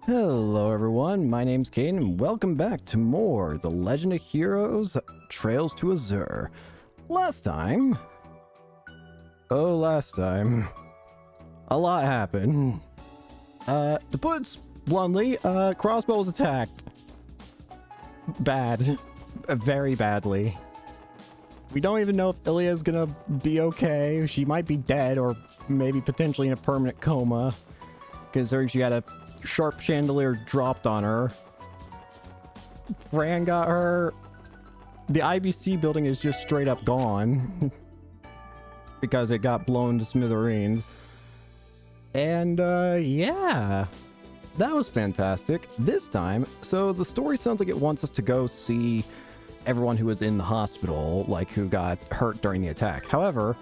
Hello everyone, my name's Kane and welcome back to more The Legend of Heroes Trails to Azure. Last time, a lot happened. To put it bluntly, Crossbow was attacked. Bad. Very badly. We don't even know if Ilya's gonna be okay. She might be dead or maybe potentially in a permanent coma, considering she had a sharp chandelier dropped on her. Fran got her. The IBC building is just straight up gone because it got blown to smithereens. And yeah, that was fantastic. This time, so the story sounds like it wants us to go see everyone who was in the hospital, like who got hurt during the attack. However,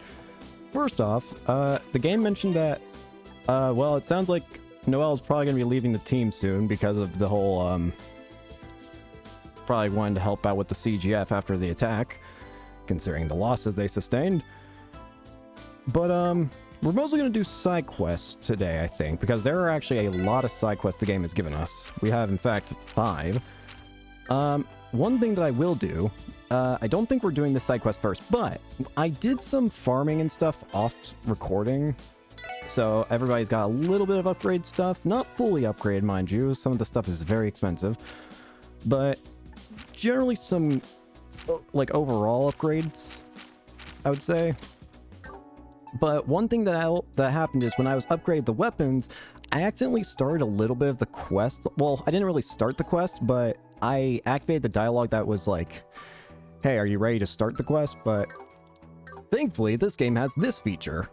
first off, the game mentioned that well, it sounds like Noelle's probably going to be leaving the team soon because of the whole, probably wanting to help out with the CGF after the attack, considering the losses they sustained. But, we're mostly going to do side quests today, I think, because there are actually a lot of side quests the game has given us. We have, in fact, 5. One thing that I will do, I don't think we're doing this side quest first, but I did some farming and stuff off recording. So everybody's got a little bit of upgrade stuff. Not fully upgraded, mind you. Some of the stuff is very expensive. But generally some, like, overall upgrades, I would say. But one thing that happened is when I was upgrading the weapons, I accidentally started a little bit of the quest. Well, I didn't really start the quest, but I activated the dialogue that was like, hey, are you ready to start the quest? But thankfully, this game has this feature,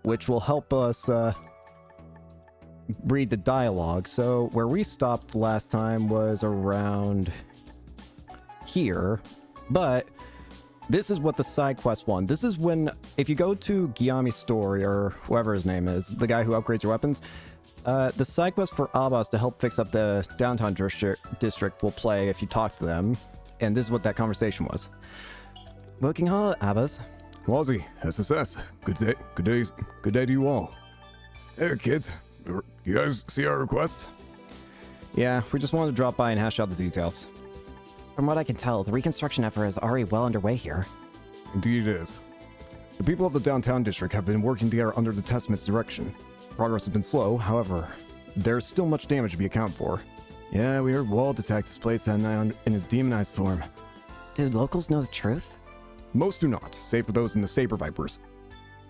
which will help us read the dialogue. So where we stopped last time was around here, but this is what the side quest one. This is when, if you go to Gyami's story, or whoever his name is, the guy who upgrades your weapons, the side quest for Abbas to help fix up the downtown district will play if you talk to them, and this is what that conversation was. Working hard, Abbas. Wazzy, SSS, good day to you all. Hey kids, you guys see our request? Yeah, we just wanted to drop by and hash out the details. From what I can tell, the reconstruction effort is already well underway here. Indeed it is. The people of the downtown district have been working together under the Testament's direction. Progress has been slow, however, there's still much damage to be accounted for. Yeah, we heard Walt attacked this place that night in his demonized form. Do locals know the truth? Most do not, save for those in the Saber Vipers.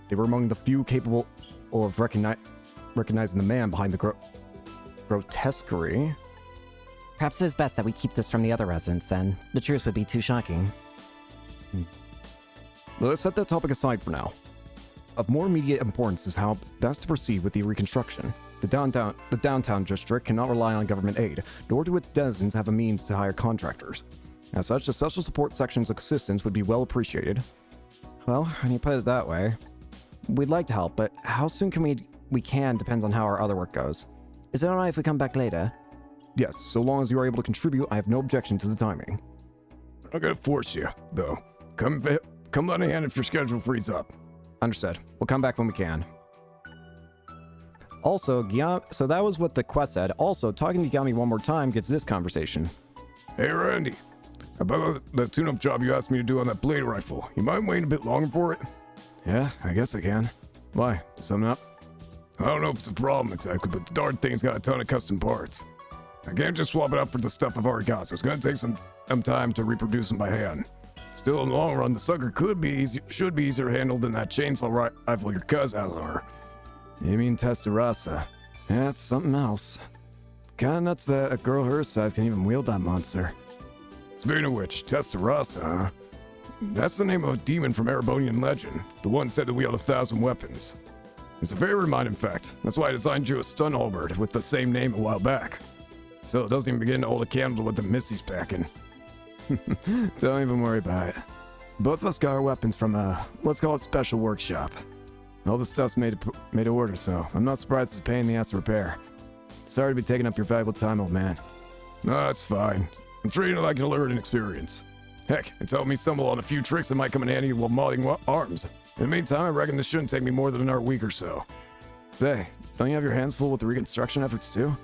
They were among the few capable of recognizing the man behind the grotesquerie. Perhaps it is best that we keep this from the other residents, then. The truth would be too shocking. Let's set that topic aside for now. Of more immediate importance is how best to proceed with the reconstruction. The downtown district cannot rely on government aid, nor do its denizens have a means to hire contractors. As such, the special support section's assistance would be well appreciated. Well, when you put it that way, we'd like to help, but how soon can we can depends on how our other work goes. Is it alright if we come back later? Yes, so long as you are able to contribute, I have no objection to the timing. I'm not gonna force you, though. Come lend a hand if your schedule frees up. Understood. We'll come back when we can. Also, so that was what the quest said. Also, talking to Gyami one more time gets this conversation. Hey, Randy. About the tune-up job you asked me to do on that blade rifle. You mind waiting a bit longer for it? Yeah, I guess I can. Why? Something up? I don't know if it's a problem exactly, but the darn thing's got a ton of custom parts. I can't just swap it out for the stuff I've already got, so it's gonna take some time to reproduce them by hand. Still, in the long run, the sucker should be easier handled than that chainsaw rifle your cousin has on her. You mean Testarossa? Yeah, that's something else. Kinda nuts that a girl her size can even wield that monster. Speaking of which, Testarossa, huh? That's the name of a demon from Erebonian legend. The one said to wield 1,000 weapons. It's a favorite of mine, in fact. That's why I designed you a stun halberd with the same name a while back. So it doesn't even begin to hold a candle to what the Missy's packing. Don't even worry about it. Both of us got our weapons from a, let's call it special workshop. All the stuff's made to order, so I'm not surprised it's a pain in the ass to repair. Sorry to be taking up your valuable time, old man. No, that's fine. I'm treating it like a learning experience. Heck, it's helped me stumble on a few tricks that might come in handy while modding arms. In the meantime, I reckon this shouldn't take me more than another week or so. Say, don't you have your hands full with the reconstruction efforts too?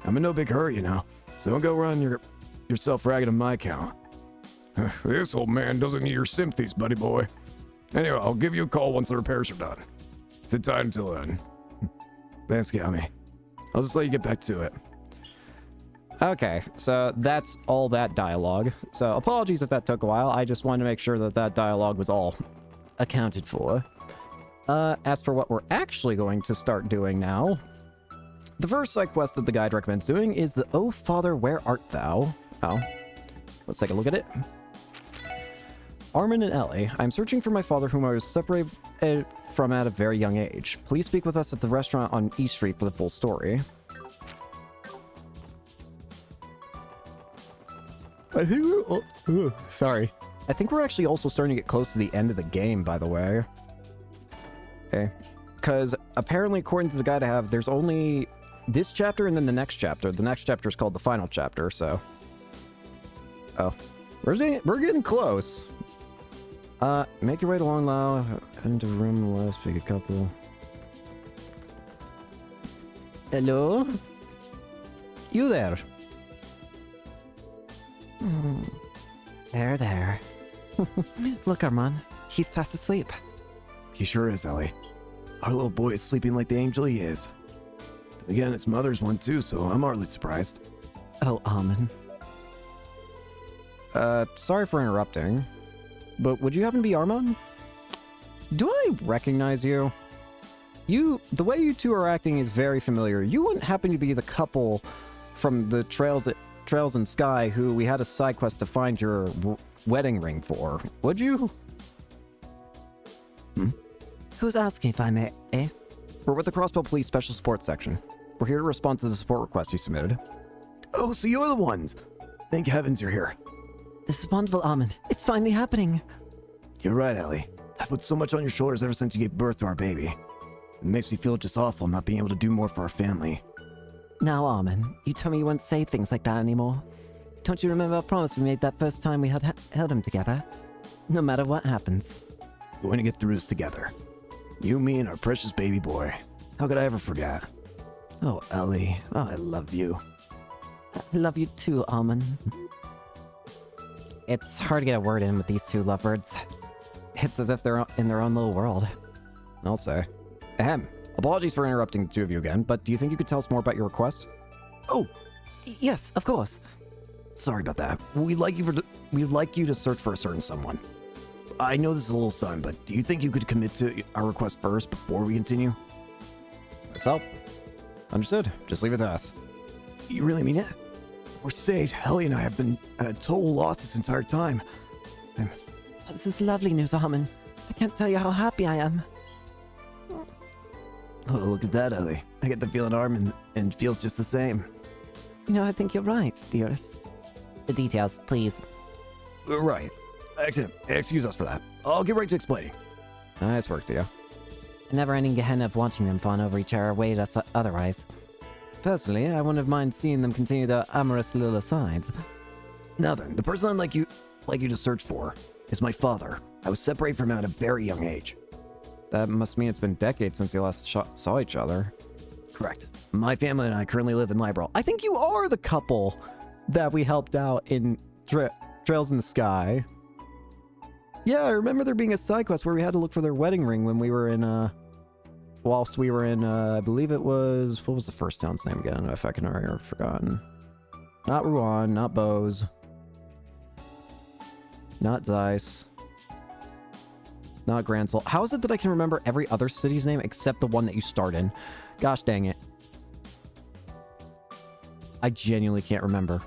I'm in no big hurry, you know, so don't go run yourself ragged on my account. This old man doesn't need your sympathies, buddy boy. Anyway, I'll give you a call once the repairs are done. Sit tight until then. Thanks, Gami. I'll just let you get back to it. Okay, so that's all that dialogue. So apologies if that took a while. I just wanted to make sure that that dialogue was all accounted for. As for what we're actually going to start doing now, the first side quest that the guide recommends doing is the "Oh Father, Where Art Thou?" Oh, let's take a look at it. Armin and Ellie, I'm searching for my father whom I was separated from at a very young age. Please speak with us at the restaurant on East Street for the full story. I think we're... sorry. I think we're actually also starting to get close to the end of the game, by the way. Okay. Because apparently, according to the guide I have, there's only this chapter and then the next chapter. The next chapter is called the final chapter, so... Oh. We're getting close. Make your way to Long Lao. Head into a room and let us pick a couple. Hello? You there? There. Look, Armand. He's fast asleep. He sure is, Ellie. Our little boy is sleeping like the angel he is. Then again, his mother's one too, so I'm hardly surprised. Oh, Armand. Sorry for interrupting, but would you happen to be Armand? Do I recognize you? The way you two are acting is very familiar. You wouldn't happen to be the couple from the Trails in Sky who we had a side quest to find your wedding ring for, would you? Who's asking, if I may, eh? We're with the Crossbow Police Special Support Section. We're here to respond to the support request you submitted. Oh, so you're the ones. Thank heavens you're here. This is wonderful, Armand. It's finally happening. You're right, Ellie. I've put so much on your shoulders ever since you gave birth to our baby. It makes me feel just awful not being able to do more for our family. Now, Armand, you told me you wouldn't say things like that anymore. Don't you remember our promise we made that first time we held him together? No matter what happens. We're going to get through this together. You, me, and our precious baby boy. How could I ever forget? Oh, Ellie. Oh, I love you. I love you too, Armand. It's hard to get a word in with these two lovebirds. It's as if they're in their own little world. I'll say. Ahem. Apologies for interrupting the two of you again, but do you think you could tell us more about your request? Oh, Yes, of course. sorry about that. We'd like you to search for a certain someone. I know this is a little sudden, but do you think you could commit to our request first before we continue? So, understood. Just leave it to us. You really mean it? We're saved. Ellie and I have been at a total loss this entire time. This is lovely news, Armand. I can't tell you how happy I am. Oh, look at that, Ellie. I get the feeling Armin and feels just the same. You know, I think you're right, dearest. The details, please. Right. Excuse us for that. I'll get right to explaining. Nice work to you. A never-ending gehenna of watching them fawn over each other awaited us otherwise. Personally, I wouldn't have mind seeing them continue their amorous little asides. Now then, the person I'd like you to search for is my father. I was separated from him at a very young age. That must mean it's been decades since you last saw each other. Correct. My family and I currently live in Liberal. I think you are the couple that we helped out in Trails in the Sky. Yeah, I remember there being a side quest where we had to look for their wedding ring when we were in, whilst we were in, I believe it was, what was the first town's name again, if I can remember, I've forgotten. Not Rouen, not Bose. Not Zeiss. Not Gransel. How is it that I can remember every other city's name except the one that you start in? Gosh dang it. I genuinely can't remember.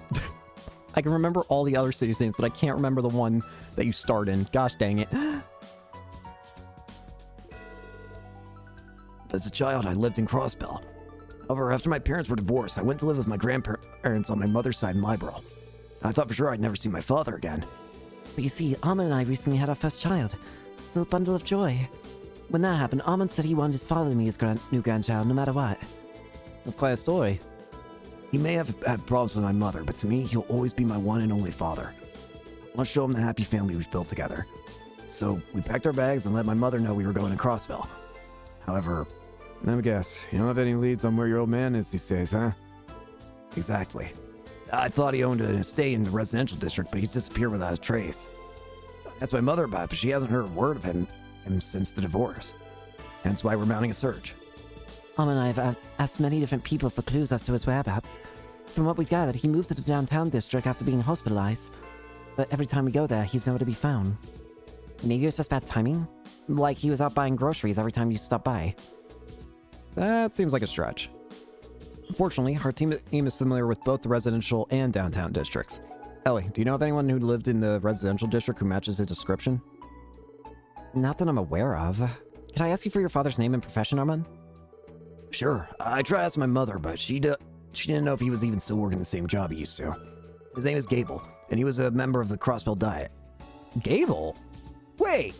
I can remember all the other cities' names, but I can't remember the one that you start in. Gosh dang it. As a child, I lived in Crossbell. However, after my parents were divorced, I went to live with my grandparents on my mother's side in Liberal. I thought for sure I'd never see my father again. But you see, Armand and I recently had our first child. It's a bundle of joy. When that happened, Armand said he wanted his father to meet his new grandchild no matter what. That's quite a story. He may have had problems with my mother, but to me, he'll always be my one and only father. I want to show him the happy family we've built together. So we packed our bags and let my mother know we were going to Crossville. However, let me guess, you don't have any leads on where your old man is these days, huh? Exactly. I thought he owned an estate in the residential district, but he's disappeared without a trace. That's my mother about, but she hasn't heard a word of him since the divorce. Hence why we're mounting a search. and I have asked many different people for clues as to his whereabouts. From what we've gathered, he moved to the downtown district after being hospitalized. But every time we go there, he's nowhere to be found. Maybe it's just bad timing? Like he was out buying groceries every time you stop by. That seems like a stretch. Fortunately, our team is familiar with both the residential and downtown districts. Ellie, do you know of anyone who lived in the residential district who matches the description? Not that I'm aware of. Could I ask you for your father's name and profession, Armand? Sure, I tried asking my mother, but she didn't know if he was even still working the same job he used to. His name is Gable, and he was a member of the Crossbell Diet. Gable? Wait!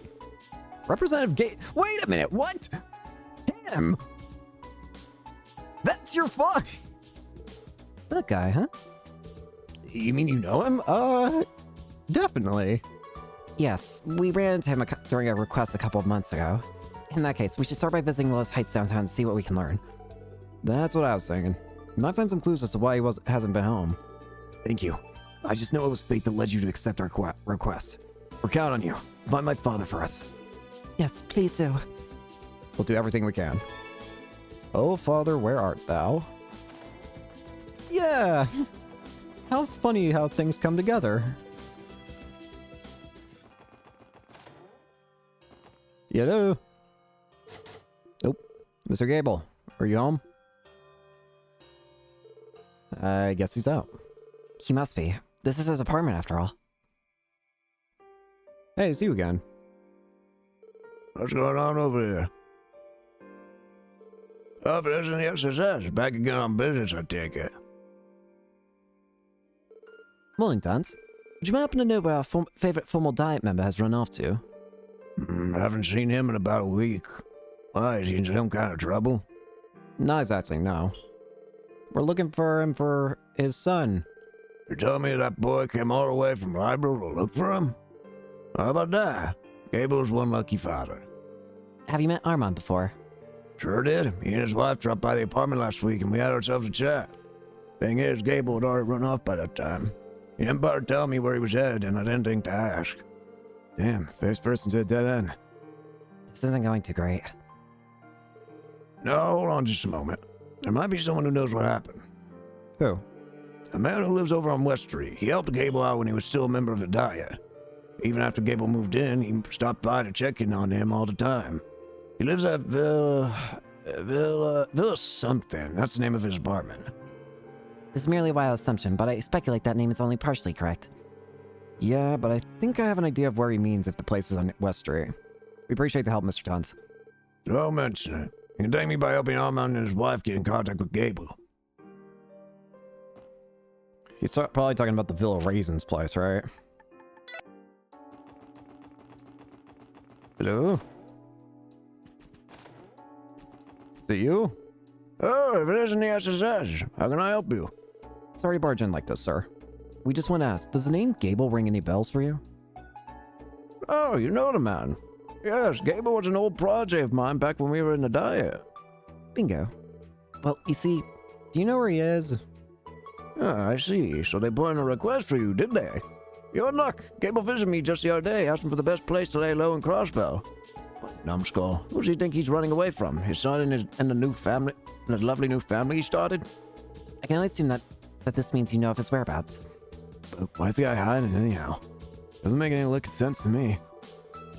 Representative Wait a minute, what? Him? That's your father? That guy, huh? You mean you know him? Definitely. Yes, we ran into him during a request a couple of months ago. In that case, we should start by visiting Lowe's Heights downtown and see what we can learn. That's what I was thinking. You might find some clues as to why he hasn't been home. Thank you. I just know it was fate that led you to accept our request. We're counting on you. Find my father for us. Yes, please do. We'll do everything we can. Oh, Father, where art thou? Yeah! How funny how things come together. Hello? Nope. Mr. Gable, are you home? I guess he's out. He must be. This is his apartment, after all. Hey, it's you again. What's going on over here? Oh, if it isn't the SSS, back again on business, I take it. Morning, Dance. Would you happen to know where our favorite formal diet member has run off to? I haven't seen him in about a week. Why, is he in some kind of trouble? Not exactly, no. We're looking for him for his son. You're telling me that boy came all the way from Libro to look for him? How about that? Gable's one lucky father. Have you met Armand before? Sure did. He and his wife dropped by the apartment last week and we had ourselves a chat. Thing is, Gable had already run off by that time. He didn't bother telling me where he was headed and I didn't think to ask. Damn, first person to a dead end. This isn't going too great. No, hold on just a moment. There might be someone who knows what happened. Who? A man who lives over on West Street. He helped Gable out when he was still a member of the Diet. Even after Gable moved in, he stopped by to check in on him all the time. He lives at Villa something. That's the name of his apartment. This is merely a wild assumption, but I speculate that name is only partially correct. Yeah, but I think I have an idea of where he means if the place is on West Street. We appreciate the help, Mr. Tons. Don't mention it. You can thank me by helping Armand and his wife get in contact with Gable. He's probably talking about the Villa Raisins place, right? Hello? Is it you? Oh, if it isn't the SSS, how can I help you? Sorry to barge in like this, sir. We just want to ask, does the name Gable ring any bells for you? Oh, you know the man. Yes, Gable was an old protege of mine back when we were in the Diet. Bingo. Well, you see... Do you know where he is? Ah, I see. So they put in a request for you, did they? You're in luck. Gable visited me just the other day, asking for the best place to lay low in Crossbell. What numbskull. Who does he think he's running away from? His son and the new family, and the lovely new family he started? I can only assume that this means you know of his whereabouts. But why is the guy hiding anyhow? Doesn't make any lick of sense to me.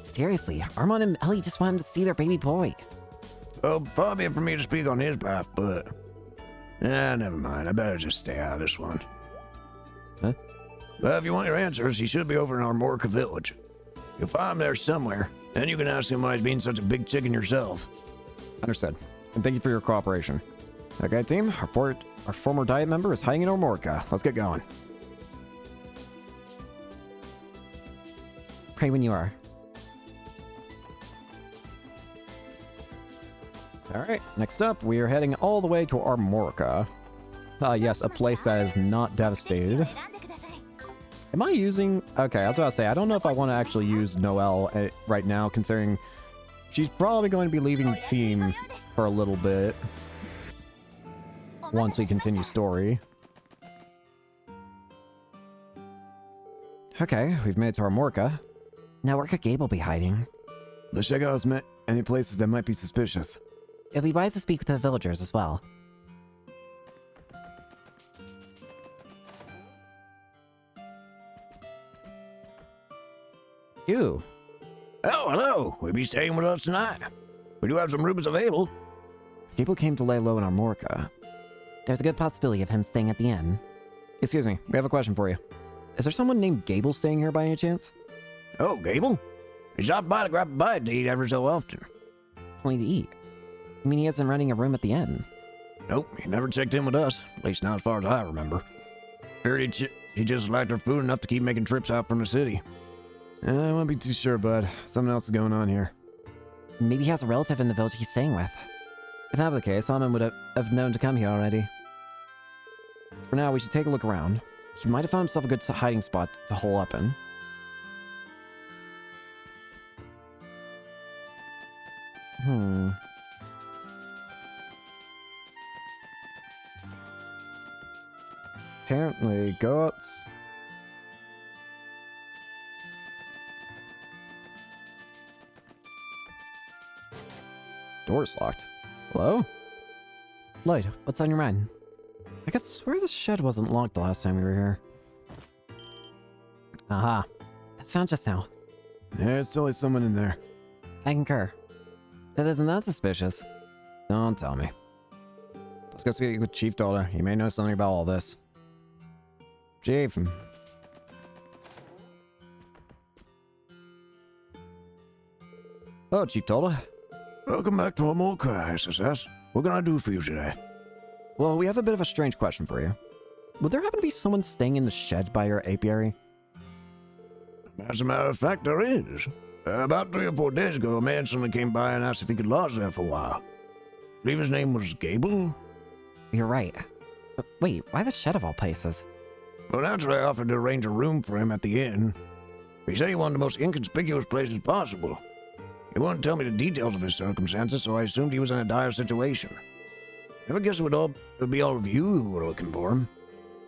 Seriously, Armand and Ellie just want him to see their baby boy. Well, far be it for me to speak on his behalf, but... never mind. I better just stay out of this one. Huh? Well, if you want your answers, he should be over in Armorica Village. You'll find him there somewhere. Then you can ask him why he's being such a big chicken yourself. Understood. And thank you for your cooperation. Okay, team. Our former Diet member is hiding in Armorica. Let's get going. Pray when you are. Alright, next up, we are heading all the way to Armorica. Yes, a place that is not devastated. Am I using... Okay, I was about to say, I don't know if I want to actually use Noelle right now, considering she's probably going to be leaving the team for a little bit. Once we continue story. Okay, we've made it to our Morka. Now where could Gable be hiding? Let's check out any places that might be suspicious. It'd be wise to speak with the villagers as well. You. Oh, hello. Will you be staying with us tonight? We do have some rooms available. Gable came to lay low in our Morka. There's a good possibility of him staying at the inn. Excuse me, we have a question for you. Is there someone named Gable staying here by any chance? Oh, Gable? He stopped by to grab a bite to eat ever so often. Only to eat. I mean, he isn't renting a room at the inn. Nope, he never checked in with us. At least not as far as I remember. Heard he just liked our food enough to keep making trips out from the city. I won't be too sure, bud. Something else is going on here. Maybe he has a relative in the village he's staying with. If that were the case, Alman would have known to come here already. For now, we should take a look around. He might have found himself a good hiding spot to hole up in. Apparently, goats. Door's locked. Hello? Lloyd, what's on your mind? I could swear the shed wasn't locked the last time we were here. Aha. That sound just now. There's still someone in there. I concur. That isn't that suspicious. Don't tell me. Let's go speak with Chief Dollar. He may know something about all this. Chief. Oh, Chief Dollar. Welcome back to our Morka, SSS. What can I do for you today? Well, we have a bit of a strange question for you. Would there happen to be someone staying in the shed by your apiary? As a matter of fact, there is. About 3 or 4 days ago, a man suddenly came by and asked if he could lodge there for a while. I believe his name was Gable. You're right. But wait, why the shed of all places? Well, naturally, I offered to arrange a room for him at the inn. He said he wanted the most inconspicuous places possible. He wouldn't tell me the details of his circumstances, so I assumed he was in a dire situation. Ever guess it would be all of you who were looking for him?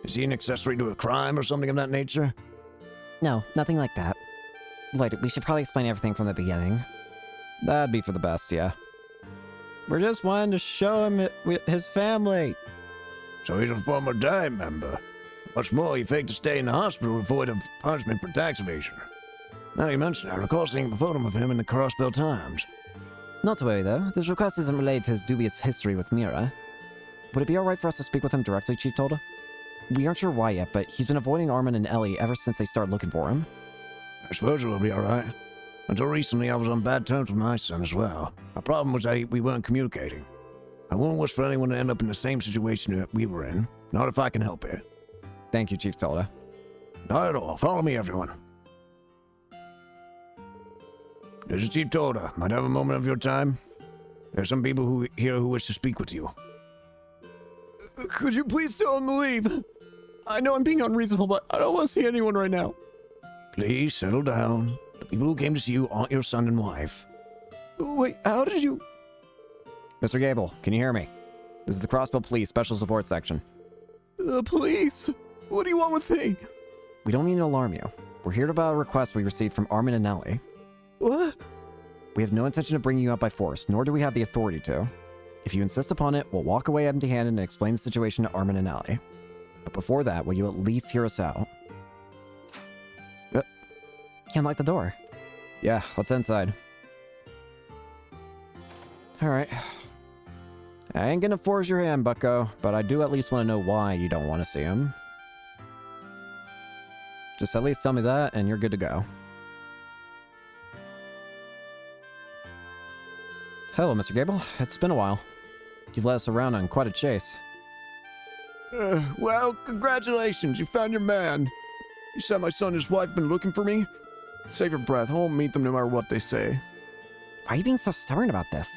Is he an accessory to a crime or something of that nature? No, nothing like that. Lloyd, we should probably explain everything from the beginning. That'd be for the best, yeah. We're just wanting to show him his family. So he's a former DIE member. What's more, he faked a stay in the hospital to avoid a punishment for tax evasion. Now you mention it, I recall seeing a photo of him in the Crossbell Times. Not to worry, though. This request isn't related to his dubious history with Mira. Would it be alright for us to speak with him directly, Chief Tolda? We aren't sure why yet, but he's been avoiding Armin and Ellie ever since they started looking for him. I suppose it'll be alright. Until recently, I was on bad terms with my son as well. Our problem was that we weren't communicating. I wouldn't wish for anyone to end up in the same situation that we were in. Not if I can help it. Thank you, Chief Tolda. Not at all. Follow me, everyone. This is Chief Tolda. Might I have a moment of your time? There are some people here who wish to speak with you. Could you please tell him to leave? I know I'm being unreasonable, but I don't want to see anyone right now. Please settle down. The people who came to see you aren't your son and wife. Wait, how did you... Mr. Gable, can you hear me? This is the Crossbell Police Special Support Section. Police? What do you want with me? We don't mean to alarm you. We're here about a request we received from Armin and Ellie. What? We have no intention of bringing you out by force, nor do we have the authority to. If you insist upon it, we'll walk away empty-handed and explain the situation to Armin and Ellie. But before that, will you at least hear us out? Can't lock the door. Yeah, let's inside. Alright. I ain't gonna force your hand, bucko, but I do at least want to know why you don't want to see him. Just at least tell me that, and you're good to go. Hello, Mr. Gable. It's been a while. You've led us around on quite a chase. Well, congratulations. You found your man. You said my son and his wife been looking for me? Save your breath. I won't meet them no matter what they say. Why are you being so stubborn about this?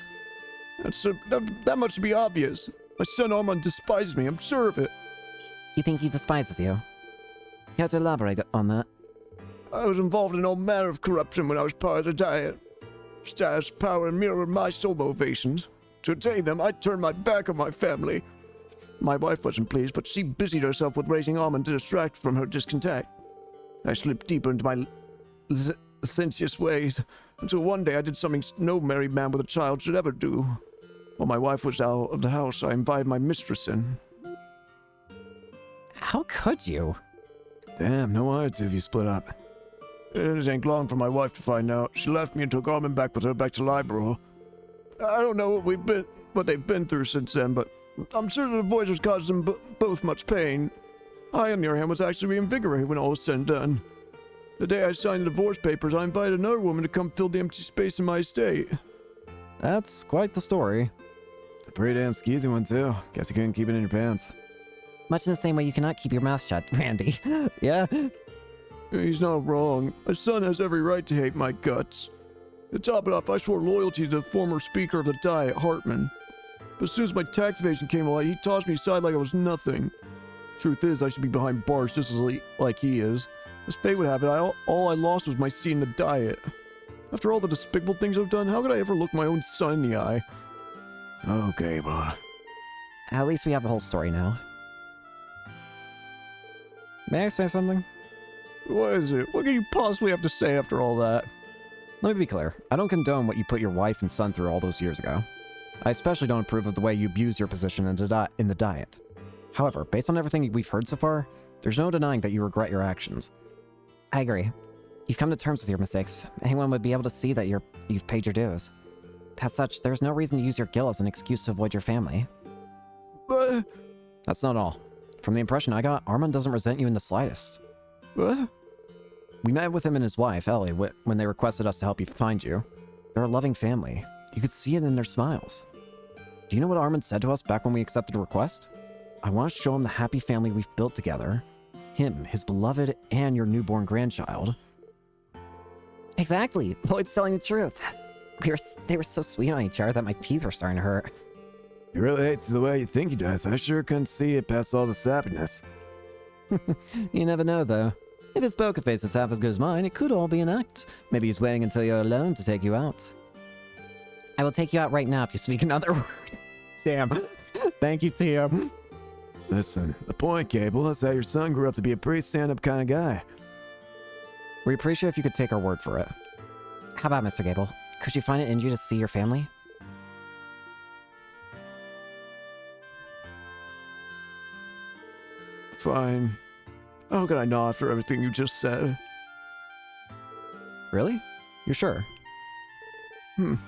That much should be obvious. My son Armand despises me. I'm sure of it. You think he despises you? You have to elaborate on that. I was involved in all manner of corruption when I was part of the Diet. Status, power, and mirror were my sole motivations. To attain them, I turned my back on my family. My wife wasn't pleased, but she busied herself with raising Armand to distract from her discontent. I slipped deeper into my licentious ways, until one day I did something no married man with a child should ever do. While my wife was out of the house, I invited my mistress in. How could you? Damn, no odds if you split up. It ain't long for my wife to find out. She left me and took Armin back with her back to Libero. I don't know what they've been through since then, but I'm certain the Voyagers caused them both much pain. I, on the other hand, was actually reinvigorated when all was said and done. The day I signed the divorce papers, I invited another woman to come fill the empty space in my estate. That's quite the story. A pretty damn skeezy one, too. Guess you couldn't keep it in your pants. Much in the same way you cannot keep your mouth shut, Randy. Yeah? He's not wrong. My son has every right to hate my guts. To top it off, I swore loyalty to the former speaker of the Diet, Hartman. But as soon as my tax evasion came alight, he tossed me aside like I was nothing. Truth is, I should be behind bars just as like he is. As fate would have it, all I lost was my seat in the Diet. After all the despicable things I've done, how could I ever look my own son in the eye? Okay, well, At least we have the whole story now. May I say something? What is it? What can you possibly have to say after all that? Let me be clear. I don't condone what you put your wife and son through all those years ago. I especially don't approve of the way you abuse your position in the Diet. However, based on everything we've heard so far, there's no denying that you regret your actions. I agree. You've come to terms with your mistakes. Anyone would be able to see that you've paid your dues. As such, there's no reason to use your guilt as an excuse to avoid your family. But... That's not all. From the impression I got, Armand doesn't resent you in the slightest. What? We met with him and his wife, Ellie, when they requested us to help you find you. They're a loving family. You could see it in their smiles. Do you know what Armand said to us back when we accepted a request? I want to show him the happy family we've built together. Him, his beloved, and your newborn grandchild. Exactly. Lloyd's telling the truth. They were so sweet on each other that my teeth were starting to hurt. he really hates the way you think he does. I sure couldn't see it past all the sappiness. You never know, though. If his poker face is half as good as mine, it could all be an act. Maybe he's waiting until you're alone to take you out. I will take you out right now if you speak another word. Damn. Thank you, Tio. Listen, the point, Gable, is that your son grew up to be a pretty stand-up kind of guy. We appreciate if you could take our word for it. How about Mr. Gable? Could you find it in you to see your family? Fine. How can I not after everything you just said? Really? You're sure? I'm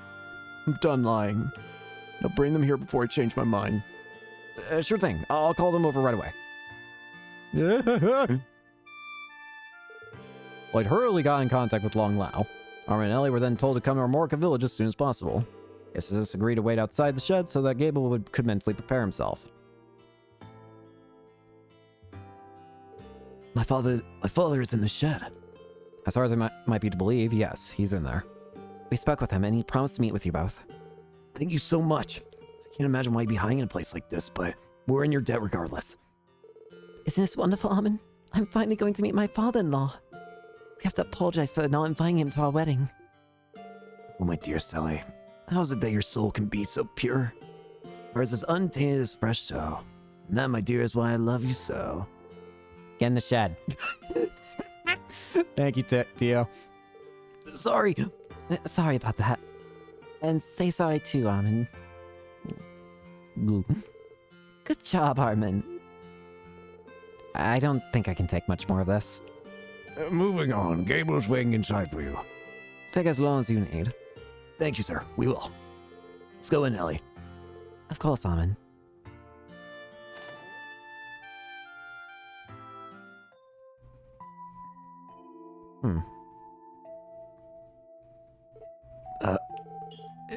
done lying. Now bring them here before I change my mind. Sure thing. I'll call them over right away. Lloyd hurriedly got in contact with Long Lao. Armin and Ellie were then told to come to Armorica Village as soon as possible. Isis agreed to wait outside the shed so that Gable could mentally prepare himself. My father is in the shed. As far as I might be to believe, yes, he's in there. We spoke with him and he promised to meet with you both. Thank you so much. I can't imagine why you'd be hiding in a place like this, but we're in your debt regardless. Isn't this wonderful, Armin? I'm finally going to meet my father-in-law. We have to apologize for not inviting him to our wedding. Oh, my dear Sally, how is it that your soul can be so pure? Or is as untainted as fresh dough? And that, my dear, is why I love you so. Get in the shed. Thank you, Tio. Sorry. Sorry about that. And say sorry too, Armin. Good job, Armin. I don't think I can take much more of this. Moving on. Gable's waiting inside for you. Take as long as you need. Thank you, sir. We will. Let's go in, Ellie. Of course, Armin.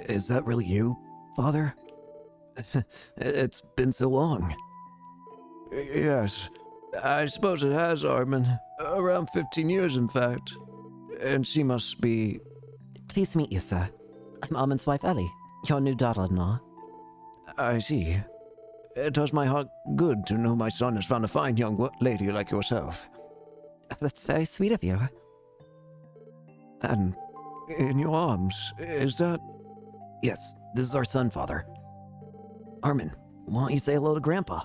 Is that really you, Father? It's been so long. Yes. I suppose it has, Armin. Around 15 years, in fact. And she must be... Pleased to meet you, sir. I'm Armin's wife, Ellie, your new daughter-in-law. I see. It does my heart good to know my son has found a fine young lady like yourself. That's very sweet of you. And in your arms, is that... Yes, this is our son, Father. Armin, why don't you say hello to Grandpa?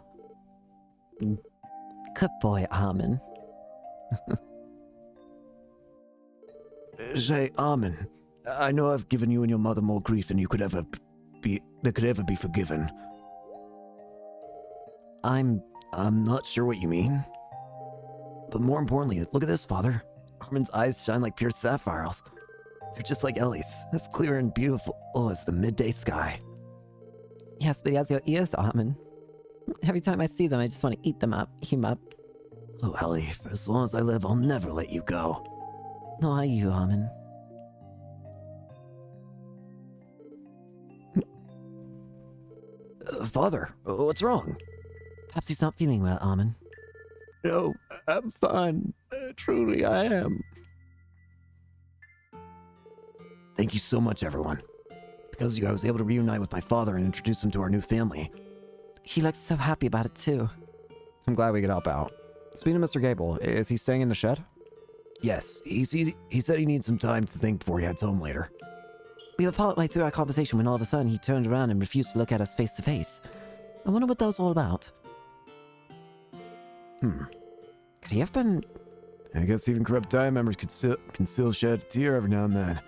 Good boy, Armin. Say, Armin, I know I've given you and your mother more grief than you could ever be forgiven. I'm not sure what you mean. But more importantly, look at this, Father. Armin's eyes shine like pure sapphires. They're just like Ellie's, as clear and beautiful as the midday sky. Yes, but he has your ears, Armin. Every time I see them, I just want to eat them up, him up. Oh, Ellie, for as long as I live, I'll never let you go. Nor are you, Armin. Father, what's wrong? Perhaps he's not feeling well, Armin. No, I'm fine. Truly, I am. Thank you so much, everyone. Because of you, I was able to reunite with my father and introduce him to our new family. He looks so happy about it, too. I'm glad we could help out. Speaking of Mr. Gable, is he staying in the shed? Yes, he said he needs some time to think before he heads home later. We were partway through our conversation when all of a sudden he turned around and refused to look at us face to face. I wonder what that was all about. Could he have been... I guess even corrupt time members can still shed a tear every now and then.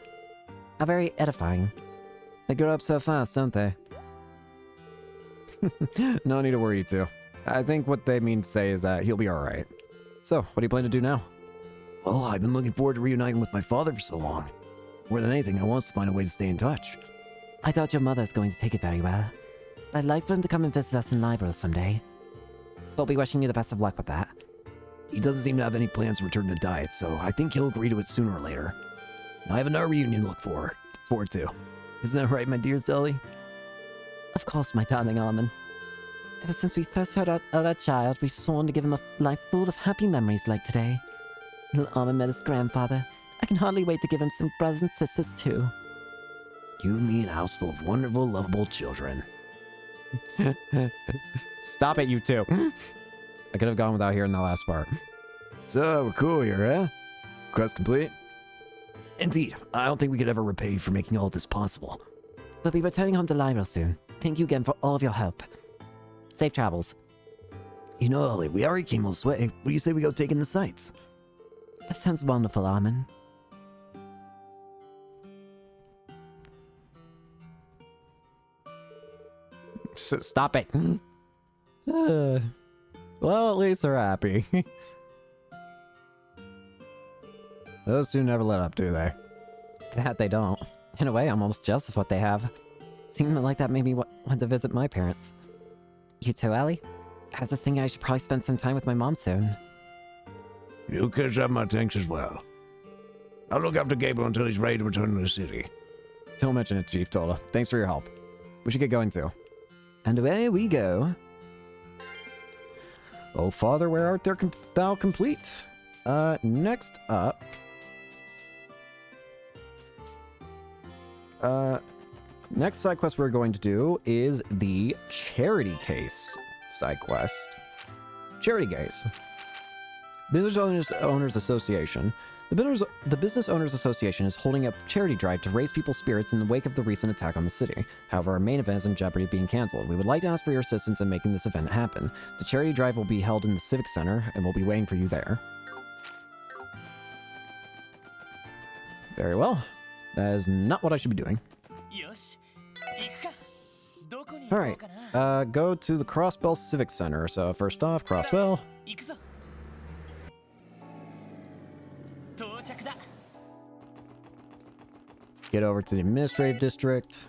very edifying. They grow up so fast, don't they? No need to worry, you two. I think what they mean to say is that he'll be alright. So, what do you plan to do now? Well, I've been looking forward to reuniting with my father for so long. More than anything, I want to find a way to stay in touch. I doubt your mother's going to take it very well. I'd like for him to come and visit us in Libro someday. We'll be wishing you the best of luck with that. He doesn't seem to have any plans to return to diet, so I think he'll agree to it sooner or later. I have another reunion to look forward to. Isn't that right, my dear Zelly? Of course, my darling Armin. Ever since we first heard our child, we've sworn to give him a life full of happy memories like today. Little Armin met his grandfather. I can hardly wait to give him some brothers and sisters, too. You and me in a house full of wonderful, lovable children. Stop it, you two. I could have gone without hearing that last part. So, we're cool here, huh? Quest complete? Indeed, I don't think we could ever repay you for making all this possible. We'll be returning home to Libro soon. Thank you again for all of your help. Safe travels. You know, Ellie, we already came all this way. What do you say we go take in the sights? That sounds wonderful, Armin. Stop it. Well, at least they're happy. Those two never let up, do they? That they don't. In a way, I'm almost jealous of what they have. Seemed like that made me want to visit my parents. You too, Ellie? I was just thinking I should probably spend some time with my mom soon. You kids have my thanks as well. I'll look after Gable until he's ready to return to the city. Don't mention it, Chief Tola. Thanks for your help. We should get going too. And away we go. Oh, Father, where art thou complete? Next up... next side quest we're going to do is the Charity Case side quest. Charity Case. Business Owners Association. The Business Owners Association is holding a charity drive to raise people's spirits in the wake of the recent attack on the city. However, our main event is in jeopardy of being canceled. We would like to ask for your assistance in making this event happen. The charity drive will be held in the Civic Center, and we'll be waiting for you there. Very well. That is not what I should be doing. Alright, go to the Crossbell Civic Center. So first off, Crossbell. Get over to the Administrative District.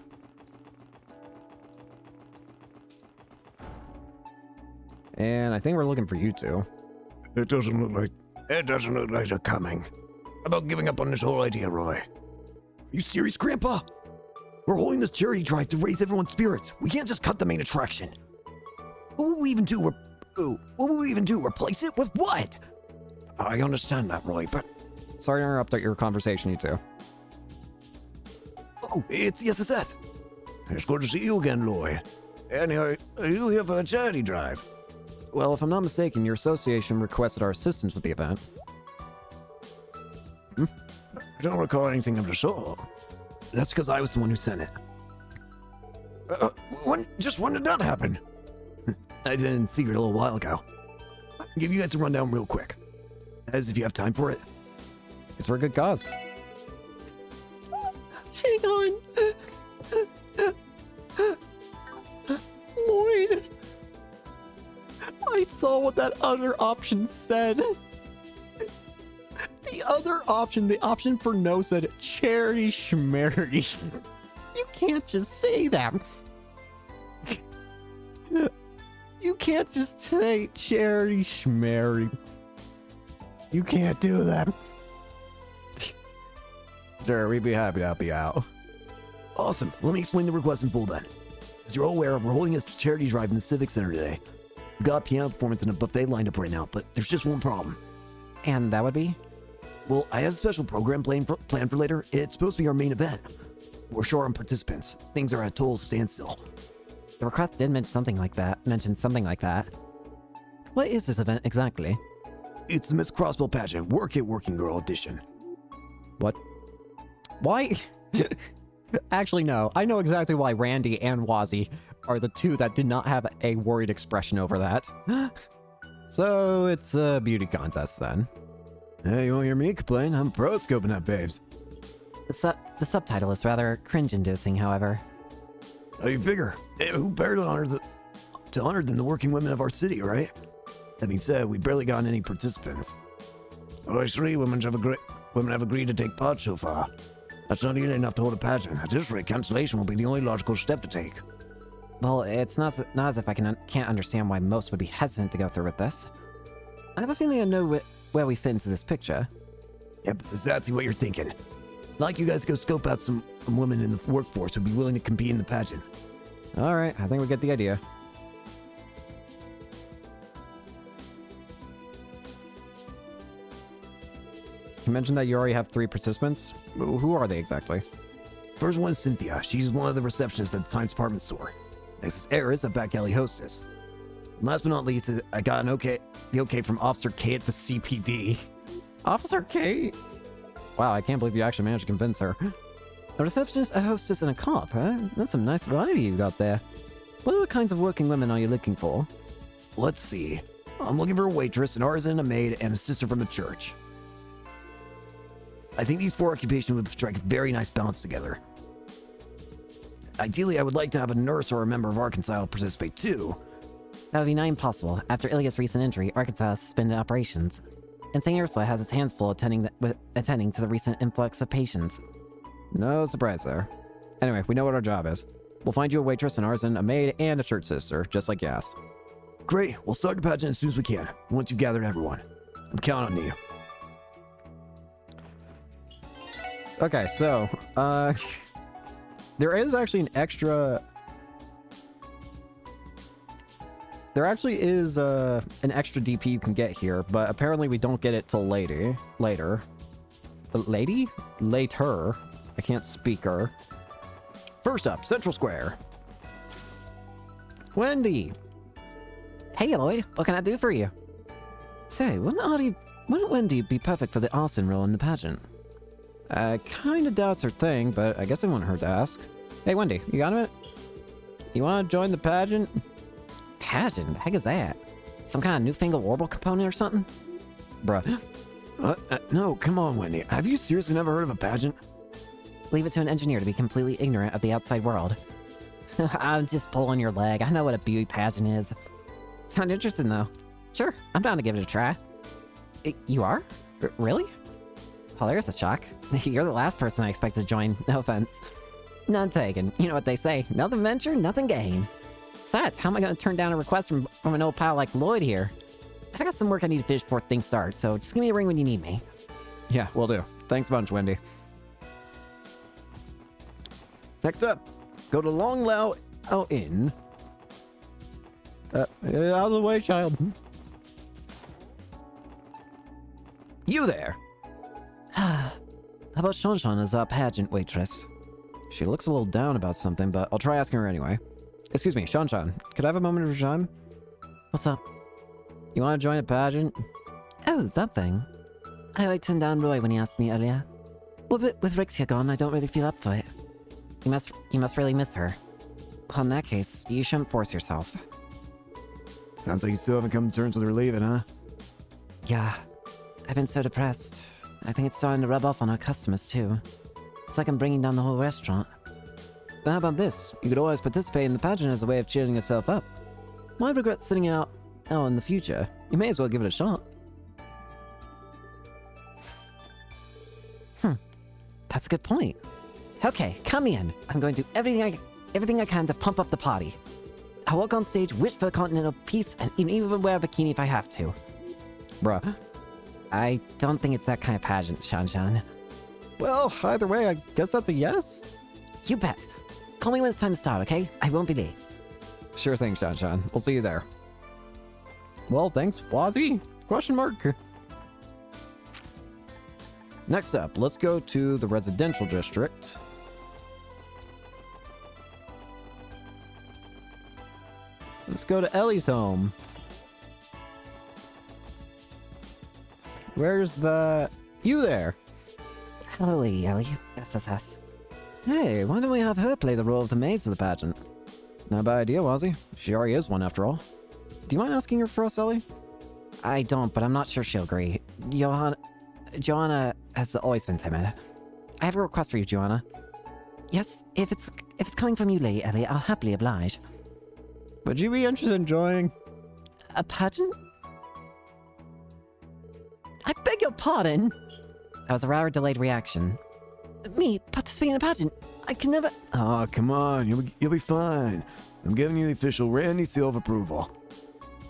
And I think we're looking for you two. It doesn't look like they're coming. How about giving up on this whole idea, Roy? Are you serious, Grandpa? We're holding this charity drive to raise everyone's spirits. We can't just cut the main attraction. What would we even do? Replace it with what? I understand that, Roy, but... Sorry to interrupt your conversation, you two. Oh, it's the SSS. It's good to see you again, Roy. Anyhow, are you here for a charity drive? Well, if I'm not mistaken, your association requested our assistance with the event. I don't recall anything of the sort. That's because I was the one who sent it. When did that happen? I did it in secret a little while ago. I'll give you guys a rundown real quick. As if you have time for it. It's for a good cause. what that other option said. The other option, the option for no said charity schmarity. You can't just say that. You can't just say charity schmarity. You can't do that. Sure, we'd be happy to help you out. Awesome. Let me explain the request in full then. As you're all aware, we're holding a charity drive in the Civic Center today. We've got a piano performance and a buffet lined up right now, but there's just one problem. And that would be? Well, I have a special program planned for later. It's supposed to be our main event. We're short on participants. Things are at a total standstill. The request did mention something like that. What is this event exactly? It's the Miss Crossbell pageant, Work It Working Girl edition. What? Why? Actually, no. I know exactly why Randy and Wazzy are the two that did not have a worried expression over that. So it's a beauty contest then. Hey, you won't hear me complain. I'm pro at scoping out babes. The subtitle is rather cringe-inducing, however. How do you figure? Hey, who better to honor than the working women of our city, right? That being said, we barely gotten any participants. Only 3 women have agreed to take part so far. That's not even enough to hold a pageant. At this rate, cancellation will be the only logical step to take. Well, it's not as if I can't understand why most would be hesitant to go through with this. I have a feeling I know where we fit into this picture. Yep, it's exactly what you're thinking. I'd like you guys to go scope out some women in the workforce who'd be willing to compete in the pageant. All right, I think we get the idea. You mentioned that you already have 3 participants. Who are they exactly? First one is Cynthia. She's one of the receptionists at the Times department store. Next is Eris, a back alley hostess. And last but not least, I got the okay from Officer K at the CPD. Officer K? Wow, I can't believe you actually managed to convince her. A receptionist, a hostess, and a cop, huh? That's some nice variety you got there. What other kinds of working women are you looking for? Let's see. I'm looking for a waitress, an artisan, a maid, and a sister from the church. I think these 4 occupations would strike a very nice balance together. Ideally, I would like to have a nurse or a member of Arkansas participate too. That would be nigh impossible. After Ilya's recent injury, Arkansas has suspended operations. And St. Ursula has its hands full attending to the recent influx of patients. No surprise there. Anyway, we know what our job is. We'll find you a waitress, an artisan, a maid, and a church sister, just like you asked. Great, we'll start the pageant as soon as we can, once you've gathered everyone. I'm counting on you. Okay, so, there is actually an extra... There actually is an extra DP you can get here, but apparently we don't get it till later. Later? Later. I can't speak her. First up, Central Square. Wendy! Hey, Lloyd, what can I do for you? Say, wouldn't Wendy be perfect for the arson role in the pageant? Kinda doubts her thing, but I guess it wouldn't hurt to ask. Hey, Wendy, you got a minute? You wanna join the pageant? Pageant? The heck is that? Some kind of newfangled orbital component or something? Bruh. No, come on, Wendy. Have you seriously never heard of a pageant? Leave it to an engineer to be completely ignorant of the outside world. I'm just pulling your leg. I know what a beauty pageant is. Sound interesting, though. Sure, I'm down to give it a try. You are? Really? Well, there's a shock. You're the last person I expected to join. No offense. None taken. You know what they say. Nothing venture, nothing gain. Besides, how am I going to turn down a request from an old pal like Lloyd here? I got some work I need to finish before things start, so just give me a ring when you need me. Yeah, will do. Thanks a bunch, Wendy. Next up, go to Long Lao Inn. Out of the way, child. You there. How about Shanshan as our pageant waitress? She looks a little down about something, but I'll try asking her anyway. Excuse me, Shanshan, could I have a moment of your time? What's up? You want to join a pageant? Oh, that thing. I turned down Roy when he asked me earlier. Well, but with Rixia gone, I don't really feel up for it. You must really miss her. Well, in that case, you shouldn't force yourself. Sounds like you still haven't come to terms with her leaving, huh? Yeah. I've been so depressed. I think it's starting to rub off on our customers, too. It's like I'm bringing down the whole restaurant. But how about this? You could always participate in the pageant as a way of cheering yourself up. Why regret sitting it out in the future? You may as well give it a shot. That's a good point. Okay, come in. I'm going to do everything I can to pump up the party. I'll walk on stage, wish for continental peace, and even wear a bikini if I have to. Bruh. I don't think it's that kind of pageant, Shan. Well, either way, I guess that's a yes? You bet. Call me when it's time to start, okay? I won't be late. Sure thing, Shan. We'll see you there. Well, thanks, Wazzy? Question mark. Next up, let's go to the residential district. Let's go to Ellie's home. Where's the... You there? Hello, Lady Ellie. SSS. Hey, why don't we have her play the role of the maid for the pageant? Not a bad idea, Wazzy. She already is one after all. Do you mind asking her for us, Ellie? I don't, but I'm not sure she'll agree. Joanna has always been timid. I have a request for you, Joanna. Yes, if it's coming from you, Lady Ellie, I'll happily oblige. Would you be interested in joining? A pageant? I beg your pardon? That was a rather delayed reaction. Me participating in a pageant? I can never... Oh, come on. You'll be fine. I'm giving you the official Randy seal of approval.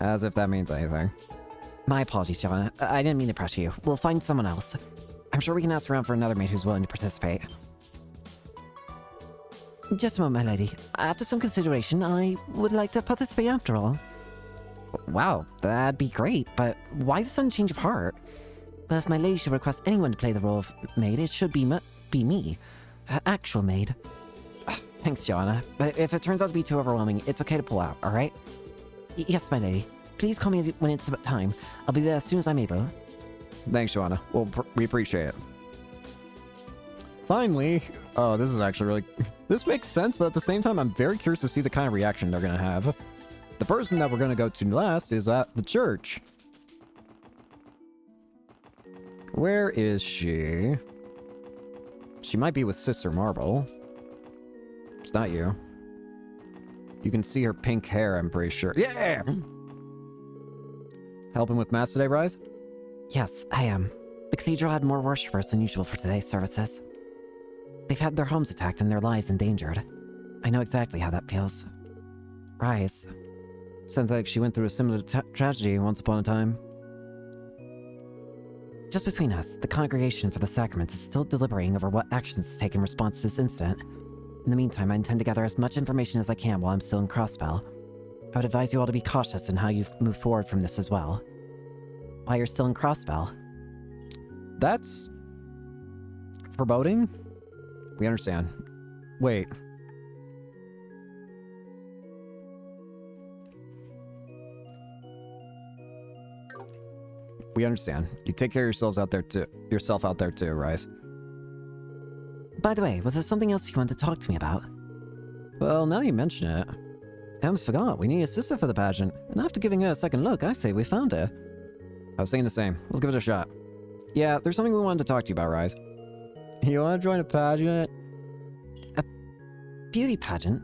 As if that means anything. My apologies, Joanna. I didn't mean to pressure you. We'll find someone else. I'm sure we can ask around for another maid who's willing to participate. Just a moment, my lady. After some consideration, I would like to participate after all. Wow, that'd be great, but why the sudden change of heart? But if my lady should request anyone to play the role of maid, it should be me. Her actual maid. Thanks, Joanna. But if it turns out to be too overwhelming, it's okay to pull out, alright? Yes, my lady. Please call me when it's about time. I'll be there as soon as I'm able. Thanks, Joanna. Well, we appreciate it. Finally, oh, this is actually really... This makes sense, but at the same time, I'm very curious to see the kind of reaction they're going to have. The person that we're going to go to last is at the church. Where is she? She might be with Sister Marble. It's not you. You can see her pink hair, I'm pretty sure. Yeah! Helping with Mass today, Rise? Yes, I am. The cathedral had more worshippers than usual for today's services. They've had their homes attacked and their lives endangered. I know exactly how that feels. Rise. Sounds like she went through a similar tragedy once upon a time. Just between us, the Congregation for the Sacraments is still deliberating over what actions to take in response to this incident. In the meantime, I intend to gather as much information as I can while I'm still in Crossbell. I would advise you all to be cautious in how you move forward from this as well. While you're still in Crossbell. That's... foreboding? We understand. Wait. We understand. You take care of yourself out there too, Rise. By the way, was there something else you wanted to talk to me about? Well, now that you mention it, I almost forgot. We need a sister for the pageant. And after giving her a second look, I say we found her. I was saying the same. Let's give it a shot. Yeah, there's something we wanted to talk to you about, Rise. You want to join a pageant? A beauty pageant?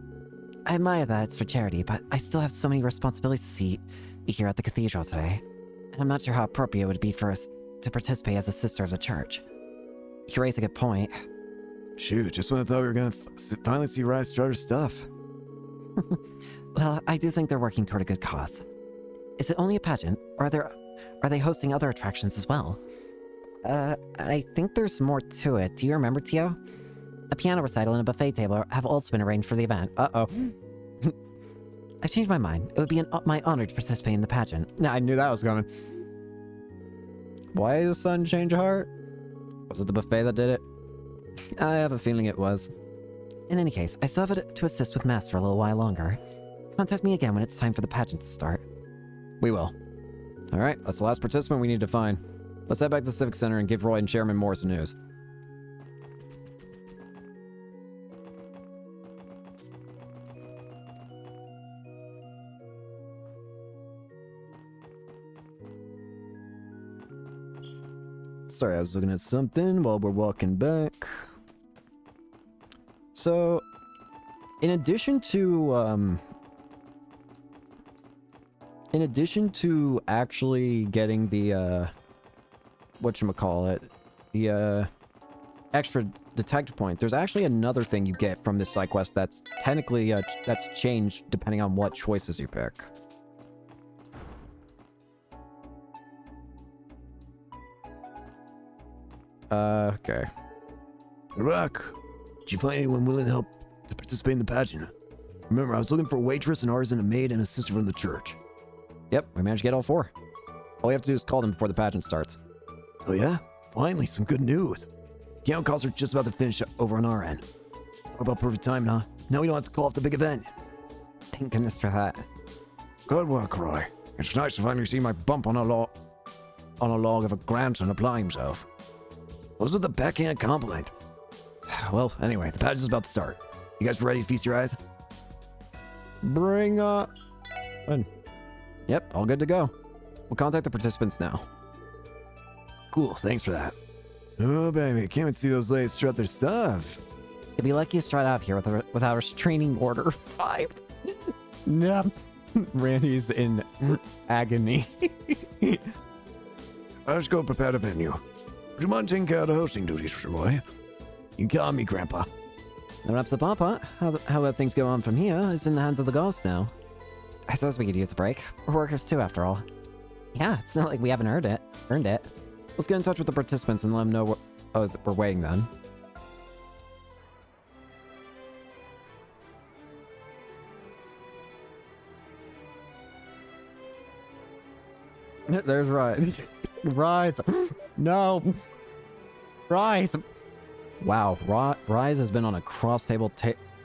I admire that it's for charity, but I still have so many responsibilities to see here at the cathedral today. And I'm not sure how appropriate it would be for us to participate as a sister of the church. You raise a good point. Shoot, just when I thought we were gonna finally see Rise start her stuff. Well, I do think they're working toward a good cause. Is it only a pageant, or are they hosting other attractions as well? I think there's more to it. Do you remember, Tio? A piano recital and a buffet table have also been arranged for the event. Uh-oh. I've changed my mind. It would be my honor to participate in the pageant. I knew that was coming. Why did the sun change heart? Was it the buffet that did it? I have a feeling it was. In any case, I still have it to assist with Mass for a little while longer. Contact me again when it's time for the pageant to start. We will. Alright, that's the last participant we need to find. Let's head back to the Civic Center and give Roy and Chairman Morris the news. Sorry, I was looking at something while we're walking back. So, in addition to in addition to actually getting the, whatchamacallit, the, extra detective point, there's actually another thing you get from this side quest that's technically, that's changed depending on what choices you pick. Okay. Rock, did you find anyone willing to help to participate in the pageant? Remember, I was looking for a waitress, an artisan, a maid, and a sister from the church. Yep, we managed to get all 4. All you have to do is call them before the pageant starts. Oh yeah? Finally, some good news. Count calls are just about to finish over on our end. What about perfect time, huh? Now we don't have to call off the big event. Thank goodness for that. Good work, Roy. It's nice to finally see my bump on a log of a grandson apply himself. Those with the backhand compliment. Well, anyway, the pageant's about to start. You guys ready to feast your eyes? Bring up. Yep, all good to go. We'll contact the participants now. Cool, thanks for that. Oh, baby, can't wait to see those ladies strut their stuff. You'll be lucky to start out here with our restraining order 5. No. Randy's in agony. Let's go prepare the venue. Would you mind taking care of the hosting duties, Roy? You can call me Grandpa. That wraps up our part. How things go on from here is in the hands of the gods now. I suppose we could use a break. We're workers too, after all. Yeah, it's not like we haven't earned it. Let's get in touch with the participants and let them know we're waiting then. There's Rise. Rise. No. Rise. Wow, Rise has been on a cross-table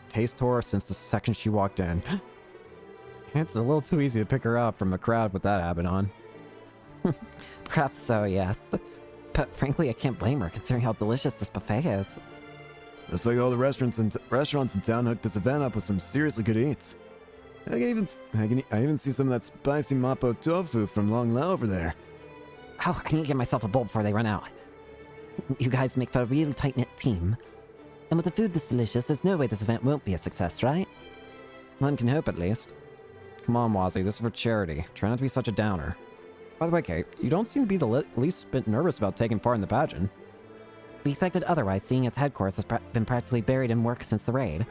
taste tour since the second she walked in. It's a little too easy to pick her out from a crowd with that habit on. Perhaps so, yes. But frankly, I can't blame her, considering how delicious this buffet is. Looks like all the restaurants in town hooked this event up with some seriously good eats. I even see some of that spicy mapo tofu from Long Lao over there. Oh, I need to get myself a bowl before they run out. You guys make for a real tight-knit team. And with the food this delicious, there's no way this event won't be a success, right? One can hope, at least. Come on, Wazzy, this is for charity. Try not to be such a downer. By the way, Kate, you don't seem to be the least bit nervous about taking part in the pageant. We expected otherwise, seeing as headquarters has been practically buried in work since the raid.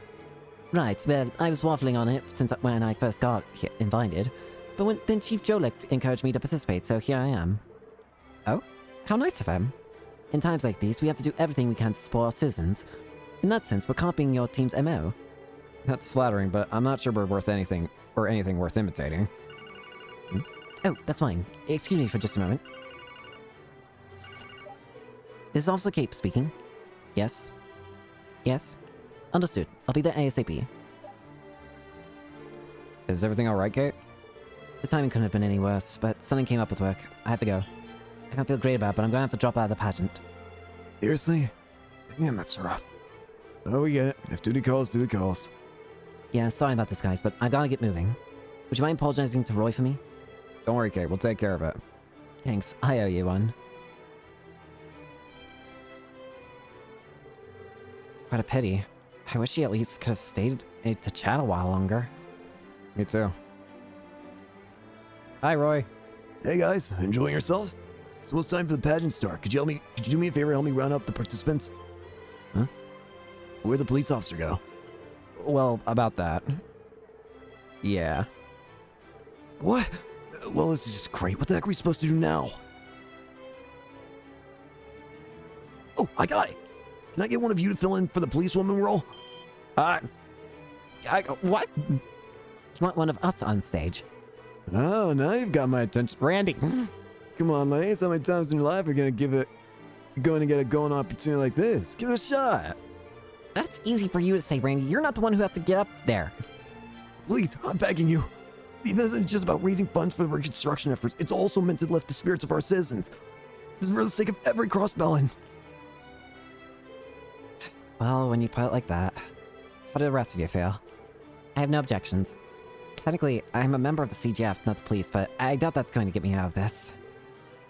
Right, well, I was waffling on it since when I first got invited. But then Chief Jolek encouraged me to participate, so here I am. Oh? How nice of him. In times like these, we have to do everything we can to support our citizens. In that sense, we're copying your team's MO. That's flattering, but I'm not sure we're worth anything worth imitating. Oh, that's fine. Excuse me for just a moment. This is Officer Cape speaking. Yes? Yes? Understood. I'll be there ASAP. Is everything alright, Kate? The timing couldn't have been any worse, but something came up with work. I have to go. I don't feel great about it, but I'm going to have to drop out of the pageant. Seriously? Damn, that's rough. Oh, we get it. If duty calls, duty calls. Yeah, sorry about this, guys, but I gotta get moving. Would you mind apologizing to Roy for me? Don't worry, Kate. We'll take care of it. Thanks. I owe you one. What a pity. I wish she at least could have stayed to chat a while longer. Me too. Hi, Roy. Hey guys, enjoying yourselves? It's almost time for the pageant start. Could you do me a favor, help me round up the participants? Huh? Where'd the police officer go? Well, about that. Yeah. What? Well, this is just great. What the heck are we supposed to do now? Oh, I got it. Can I get one of you to fill in for the policewoman role? What? You want one of us on stage? Oh, now you've got my attention. Randy! Come on, ladies. How many times in your life are you going to get a golden opportunity like this? Give it a shot. That's easy for you to say, Randy. You're not the one who has to get up there. Please, I'm begging you. The event isn't just about raising funds for the reconstruction efforts. It's also meant to lift the spirits of our citizens. This is for the sake of every crossbelling. Well, when you put it like that, how do the rest of you feel? I have no objections. Technically, I'm a member of the CGF, not the police, but I doubt that's going to get me out of this.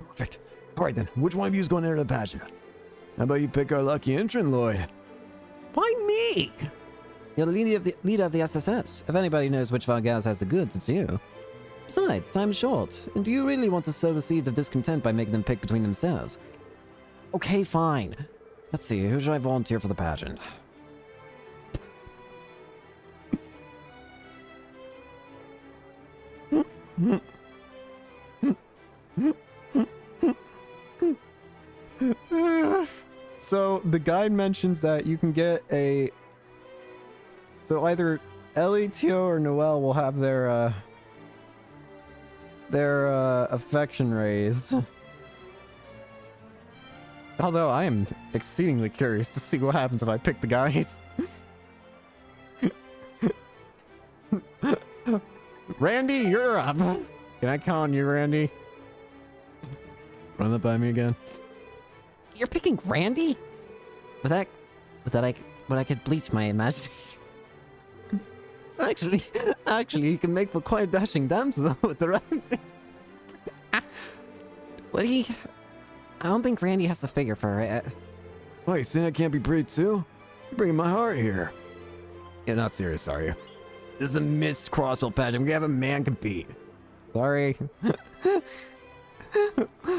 Perfect. All right then, which one of you is going to enter the pageant? How about you pick our lucky entrant, Lloyd? Why me? You're the leader of the SSS. If anybody knows which of our guys has the goods, it's you. Besides, time's short, and do you really want to sow the seeds of discontent by making them pick between themselves? Okay, fine. Let's see, who should I volunteer for the pageant? So the guide mentions that you can get a... So either Ellie, Tio, or Noelle will have their affection raised. Although I am exceedingly curious to see what happens if I pick the guys. Randy, you're up. Can I count on you, Randy? Run that by me again. You're picking Randy? With that I could bleach my imagination. Actually, you can make for quite a dashing damsel with the Randy. I don't think Randy has to figure for it. Wait, you saying I can't be brave too? You're bringing my heart here. You're not serious, are you? This is a Miss Crossville pageant. We have a man compete. Sorry.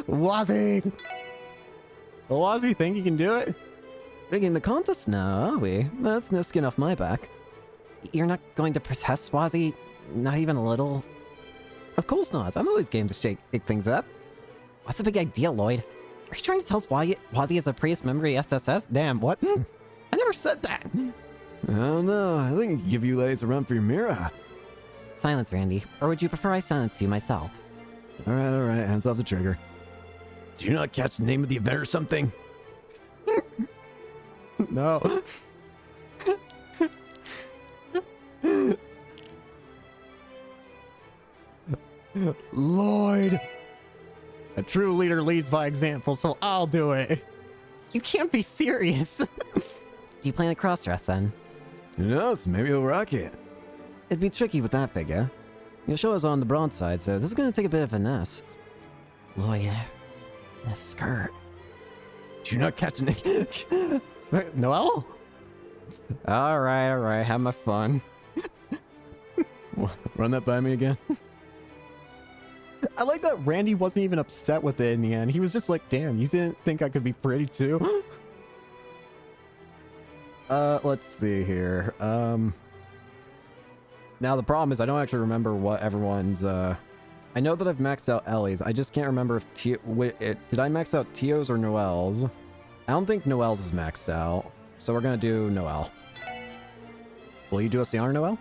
Wazzy! Wazzy, think you can do it? Rigging the contest now, are we? That's no skin off my back. You're not going to protest, Wazzy? Not even a little? Of course not. I'm always game to shake things up. What's the big idea, Lloyd? Are you trying to tell us Wazzy is a Prius memory SSS? Damn, what? I never said that! I don't know. I think I could give you ladies a run for your mirror. Silence, Randy. Or would you prefer I silence you myself? All right. Hands off the trigger. Did you not catch the name of the event or something? No. Lloyd! A true leader leads by example, so I'll do it. You can't be serious. Do you plan to cross-dress then? Who knows? Maybe he'll rock it. It'd be tricky with that figure. Your show is on the broad side, so this is going to take a bit of finesse. Lloyd, that skirt. Did you not catch the name? Noelle? Alright, have my fun. Run that by me again. I like that Randy wasn't even upset with it in the end. He was just like, damn, you didn't think I could be pretty too? Let's see here. Now the problem is I don't actually remember what everyone's, I know that I've maxed out Ellie's. I just can't remember if did I max out Tio's or Noelle's? I don't think Noelle's is maxed out. So we're gonna do Noelle. Will you do us the honor, Noelle?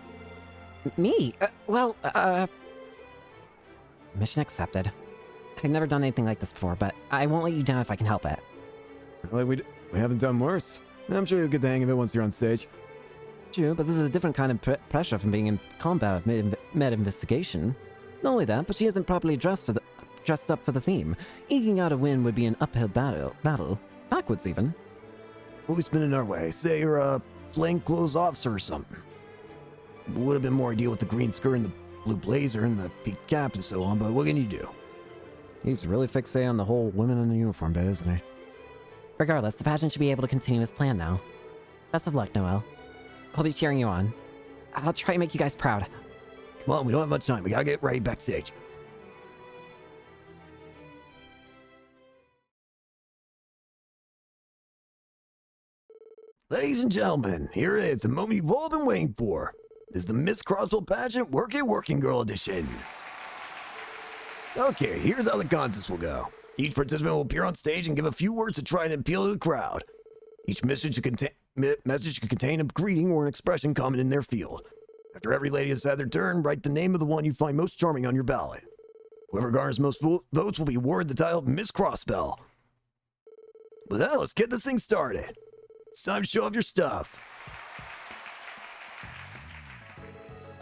Me? Mission accepted. I've never done anything like this before, but I won't let you down if I can help it. Like we haven't done worse. I'm sure you'll get the hang of it once you're on stage. True, but this is a different kind of pressure from being in combat med-investigation. Not only that, but she isn't properly dressed up for the theme. Eking out a win would be an uphill battle. Backwards, even. What we spinning our way? Say you're a plainclothes officer or something. Would have been more ideal with the green skirt and the blue blazer and the peaked cap and so on, but what can you do? He's really fixated on the whole women in the uniform bit, isn't he? Regardless, the pageant should be able to continue as planned now. Best of luck, Noelle. I'll be cheering you on. I'll try to make you guys proud. Come on, we don't have much time. We gotta get ready backstage. Ladies and gentlemen, here it is, the moment you've all been waiting for. This is the Miss Crossville Pageant Working Girl Edition. Okay, here's how the contest will go. Each participant will appear on stage and give a few words to try and appeal to the crowd. Each message should contain a greeting or an expression common in their field. After every lady has had their turn, write the name of the one you find most charming on your ballot. Whoever garners most votes will be awarded the title of Miss Crossville. With that, let's get this thing started. It's time to show off your stuff.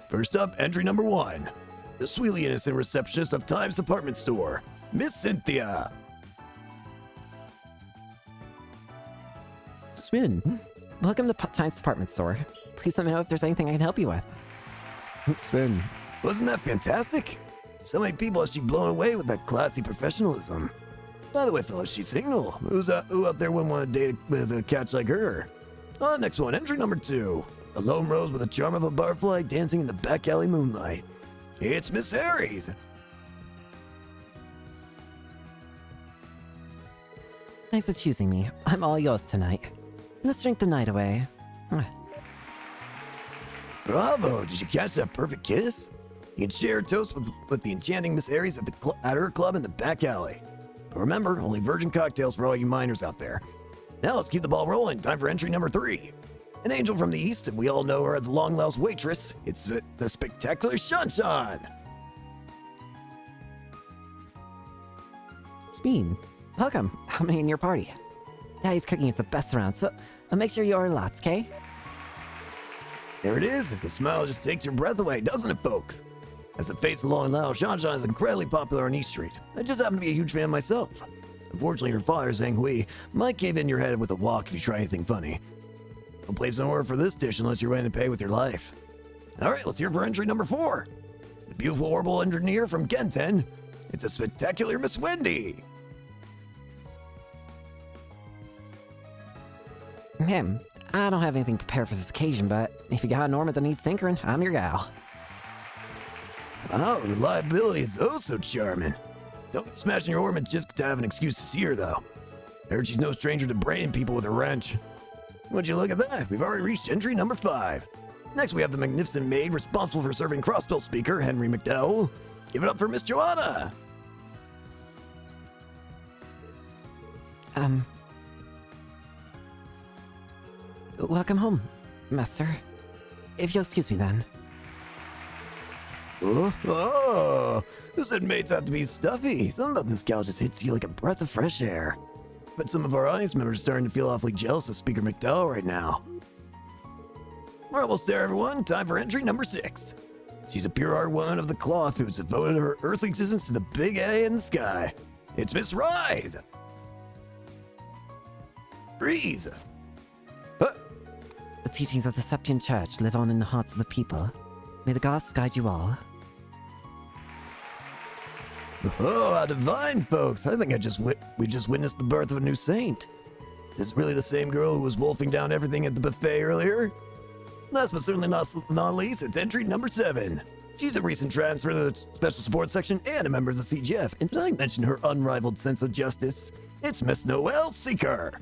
First up, entry number 1. The sweetly innocent receptionist of Time's department store, Miss Cynthia. Spin. Welcome to Time's department store. Please let me know if there's anything I can help you with. Spin. Wasn't that fantastic? So many people has she blown away with that classy professionalism. By the way, fellas, she's single. Who out there wouldn't want to date with a catch like her? Next one, entry number 2. A lone rose with the charm of a butterfly dancing in the back alley moonlight. It's Miss Aries. Thanks for choosing me. I'm all yours tonight. Let's drink the night away. Bravo! Did you catch that perfect kiss? You can share a toast with the enchanting Miss Aries at her club in the back alley. But remember, only virgin cocktails for all you minors out there. Now let's keep the ball rolling. Time for entry number 3. An angel from the east, and we all know her as the long-lost waitress. It's the spectacular Shanshan. Speen, welcome. How many in your party? Daddy's cooking is the best around, so make sure you order lots, okay? There it is. The smile just takes your breath away, doesn't it, folks? As the face of the long loud, Shanshan is incredibly popular on East Street. I just happen to be a huge fan myself. Unfortunately, your father, Zhang Hui, might cave in your head with a walk if you try anything funny. Don't place an order for this dish unless you're willing to pay with your life. Alright, let's hear for entry number 4. The beautiful orbital engineer from Genten. It's a spectacular Miss Wendy. I don't have anything prepared for this occasion, but if you got an ornament that needs tinkering, I'm your gal. Oh, reliability is oh so charming. Don't be smashing your ornament just to have an excuse to see her, though. I heard she's no stranger to braining people with a wrench. Would you look at that? We've already reached entry number 5. Next, we have the magnificent maid responsible for serving crossbill speaker, Henry McDowell. Give it up for Miss Joanna. Welcome home, master. If you'll excuse me then. Oh, who said maids have to be stuffy? Something about this gal just hits you like a breath of fresh air. But some of our audience members are starting to feel awfully jealous of Speaker McDowell right now. We're almost there, everyone. Time for entry number 6. She's a pure art woman of the cloth who's devoted her earthly existence to the big A in the sky. It's Miss Rise. Breeze. The teachings of the Septian Church live on in the hearts of the people. May the gods guide you all. Oh, how divine, folks. I think we just witnessed the birth of a new saint. Is it really the same girl who was wolfing down everything at the buffet earlier? Last but certainly not least, it's entry number 7. She's a recent transfer to the Special Sports Section and a member of the CGF, and did I mention her unrivaled sense of justice? It's Miss Noelle Seeker.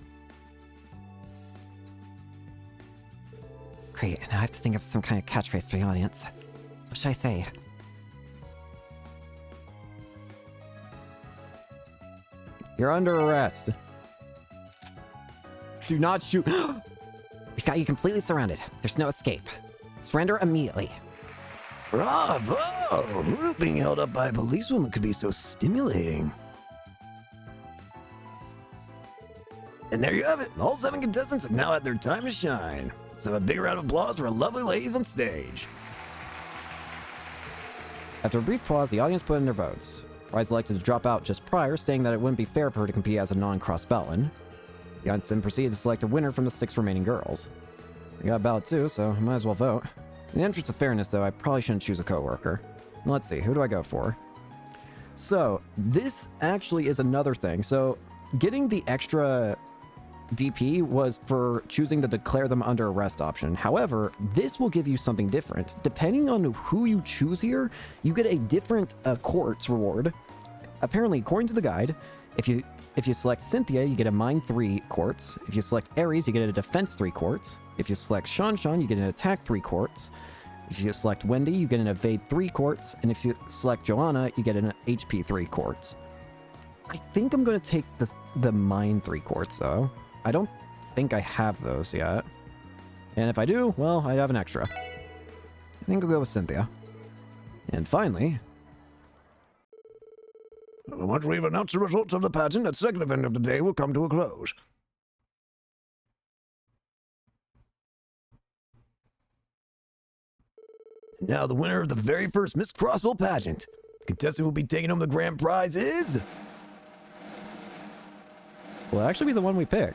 Great, now I have to think of some kind of catchphrase for the audience. What should I say? You're under arrest. Do not shoot. We've got you completely surrounded. There's no escape. Surrender immediately. Bravo! Being held up by a policewoman could be so stimulating. And there you have it. All 7 contestants have now had their time to shine. Let's have a big round of applause for our lovely ladies on stage. After a brief pause, the audience put in their votes. Rise elected to drop out just prior, stating that it wouldn't be fair for her to compete as a non-cross Bellin. The audience then proceeded to select a winner from the 6 remaining girls. I got a ballot too, so I might as well vote. In the interest of fairness, though, I probably shouldn't choose a coworker. Let's see, who do I go for? So, this actually is another thing. So, getting the extra DP was for choosing the declare them under arrest option. However, this will give you something different. Depending on who you choose here, you get a different courts reward. Apparently, according to the guide, if you select Cynthia, you get a Mind 3 quartz. If you select Ares, you get a Defense 3 quartz. If you select Shanshan, you get an Attack 3 quartz. If you select Wendy, you get an Evade 3 quartz. And if you select Joanna, you get an HP 3 quartz. I think I'm going to take the Mind 3 quartz, though. I don't think I have those yet. And if I do, well, I have an extra. I think I'll go with Cynthia. And finally... Once we've announced the results of the pageant, that second event of the day will come to a close. Now the winner of the very first Miss Crossbill pageant. The contestant who will be taking home the grand prize is... Will it actually be the one we pick?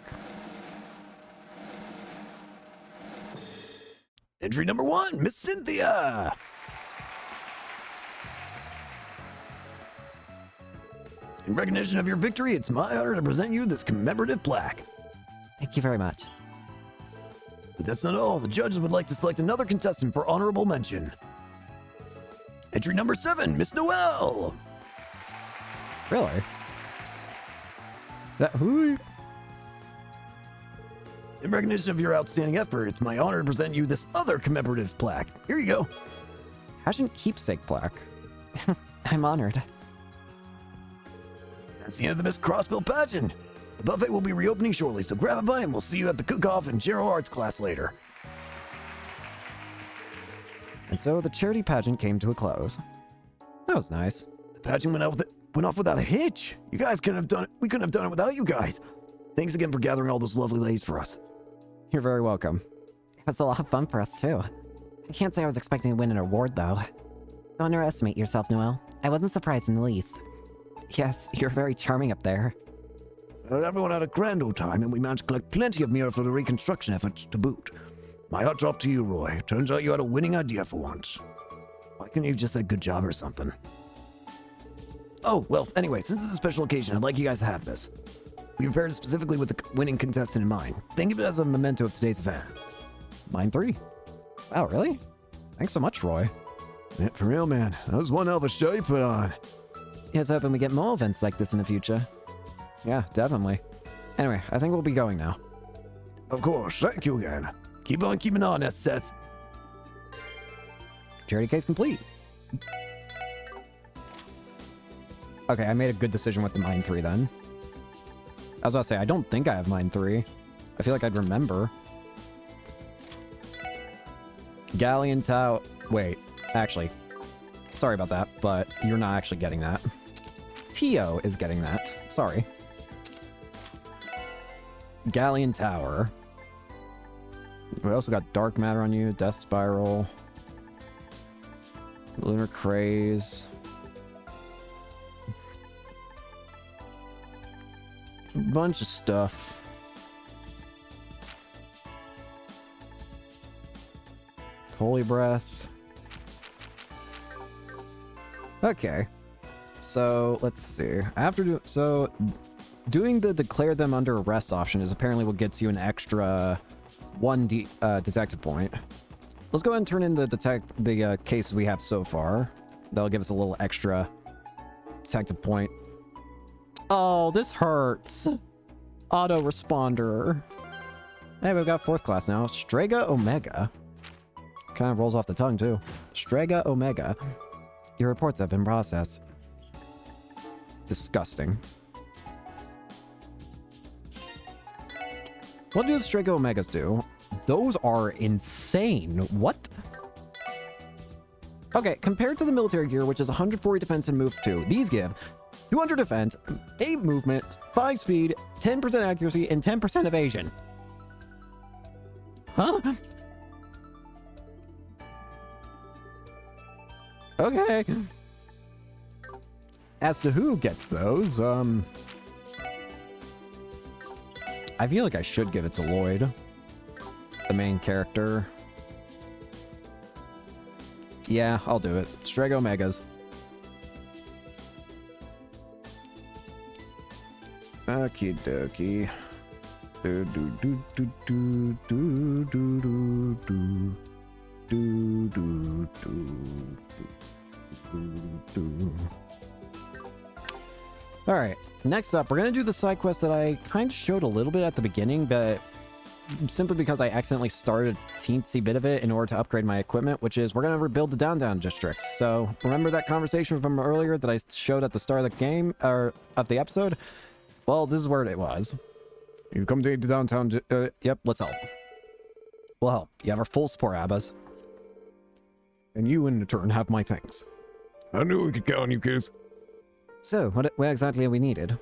Entry number 1, Miss Cynthia! In recognition of your victory, it's my honor to present you this commemorative plaque. Thank you very much. But that's not all. The judges would like to select another contestant for honorable mention. Entry number 7, Miss Noel. Really? That who? In recognition of your outstanding effort, it's my honor to present you this other commemorative plaque. Here you go. Pageant keepsake plaque. I'm honored. That's the end of the Miss Crossbill pageant. The buffet will be reopening shortly, so grab a bite and we'll see you at the cook-off and general arts class later. And so the charity pageant came to a close. That was nice. The pageant went off without a hitch. You guys couldn't have done it. We couldn't have done it without you guys. Thanks again for gathering all those lovely ladies for us. You're very welcome. It was a lot of fun for us, too. I can't say I was expecting to win an award, though. Don't underestimate yourself, Noel. I wasn't surprised in the least. Yes, you're very charming up there. Everyone had a grand old time, and we managed to collect plenty of mirror for the reconstruction efforts to boot. My hat's off to you, Roy. Turns out you had a winning idea for once. Why couldn't you have just said good job or something? Oh, well, anyway, since it's a special occasion, I'd like you guys to have this. We prepared it specifically with the winning contestant in mind. Think of it as a memento of today's event. Mine 3. Wow, really? Thanks so much, Roy. Yeah, for real, man. That was one hell of a show you put on. Here's hoping we get more events like this in the future. Yeah, definitely. Anyway, I think we'll be going now. Of course, thank you again. Keep on keeping on, SS. Charity case complete. Okay, I made a good decision with the Mine 3 then. I was about to say, I don't think I have Mine 3. I feel like I'd remember. Galleon Tower. Wait, actually. Sorry about that, but you're not actually getting that. Tio is getting that. Sorry. Galleon Tower. We also got Dark Matter on you, Death Spiral, Lunar Craze. A bunch of stuff. Holy Breath. Okay. So, let's see. Doing the declare them under arrest option is apparently what gets you an extra 1 detective point. Let's go ahead and turn in the cases we have so far. That'll give us a little extra detective point. Oh, this hurts. Autoresponder. Hey, we've got 4th class now. Strega Omega. Kind of rolls off the tongue, too. Strega Omega. Your reports have been processed. Disgusting. What do the Strega Omegas do? Those are insane. What? Okay, compared to the military gear, which is 140 defense and move 2, these give 200 defense, 8 movement, 5 speed, 10% accuracy, and 10% evasion. Huh? Okay. As to who gets those, I feel like I should give it to Lloyd, the main character. Yeah, I'll do it. Strega Omegas. Okie dokie. Do do do do do do do do do do do do. All right, next up, we're gonna do the side quest that I kind of showed a little bit at the beginning, but simply because I accidentally started a teensy bit of it in order to upgrade my equipment, which is we're gonna rebuild the downtown district. So remember that conversation from earlier that I showed at the start of the game, or of the episode? Well, this is where it was. You come to aid the downtown. Yep, let's help. We'll help. You have our full support, Abbas. And you, in turn, have my thanks. I knew we could count on you, kids. So, what exactly are we needed?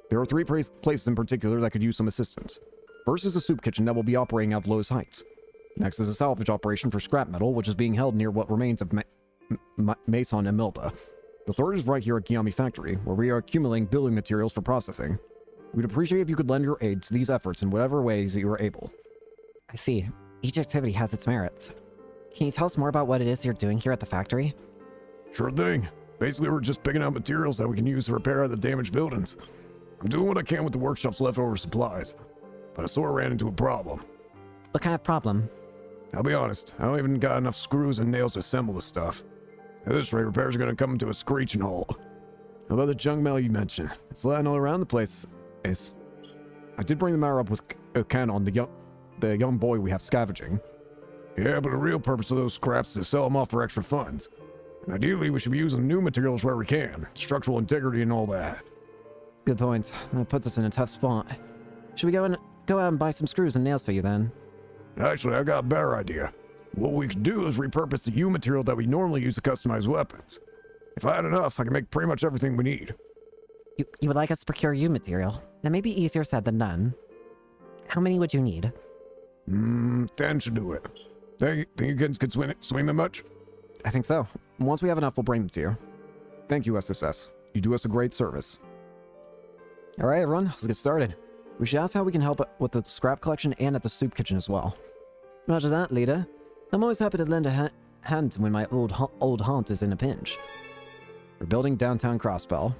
There are 3 places in particular that could use some assistance. First is a soup kitchen that will be operating out of Lowe's Heights. Next is a salvage operation for scrap metal, which is being held near what remains of Mason and Milda. The third is right here at Giyami Factory, where we are accumulating building materials for processing. We'd appreciate if you could lend your aid to these efforts in whatever ways you are able. I see. Each activity has its merits. Can you tell us more about what it is you're doing here at the factory? Sure thing. Basically, we're just picking out materials that we can use to repair the damaged buildings. I'm doing what I can with the workshop's leftover supplies, but I sort of ran into a problem. What kind of problem? I'll be honest, I don't even got enough screws and nails to assemble this stuff. At this rate, repairs are going to come to a screeching halt. How about the junk mail you mentioned? It's lying all around the place. I did bring the matter up with Ken on the young boy we have scavenging. Yeah, but the real purpose of those scraps is to sell them off for extra funds. And ideally, we should be using new materials where we can. Structural integrity and all that. Good point. That puts us in a tough spot. Should we go out and buy some screws and nails for you then? Actually, I got a better idea. What we could do is repurpose the U material that we normally use to customize weapons. If I had enough, I can make pretty much everything we need. You would like us to procure you material? That may be easier said than done. How many would you need? 10 should do it. Think you kids could swing them much? I think so. Once we have enough, we'll bring them to you. Thank you, SSS. You do us a great service. All right, everyone, let's get started. We should ask how we can help with the scrap collection and at the soup kitchen as well. Roger that, leader. I'm always happy to lend a hand when my old haunt is in a pinch. We're building downtown Crossbell.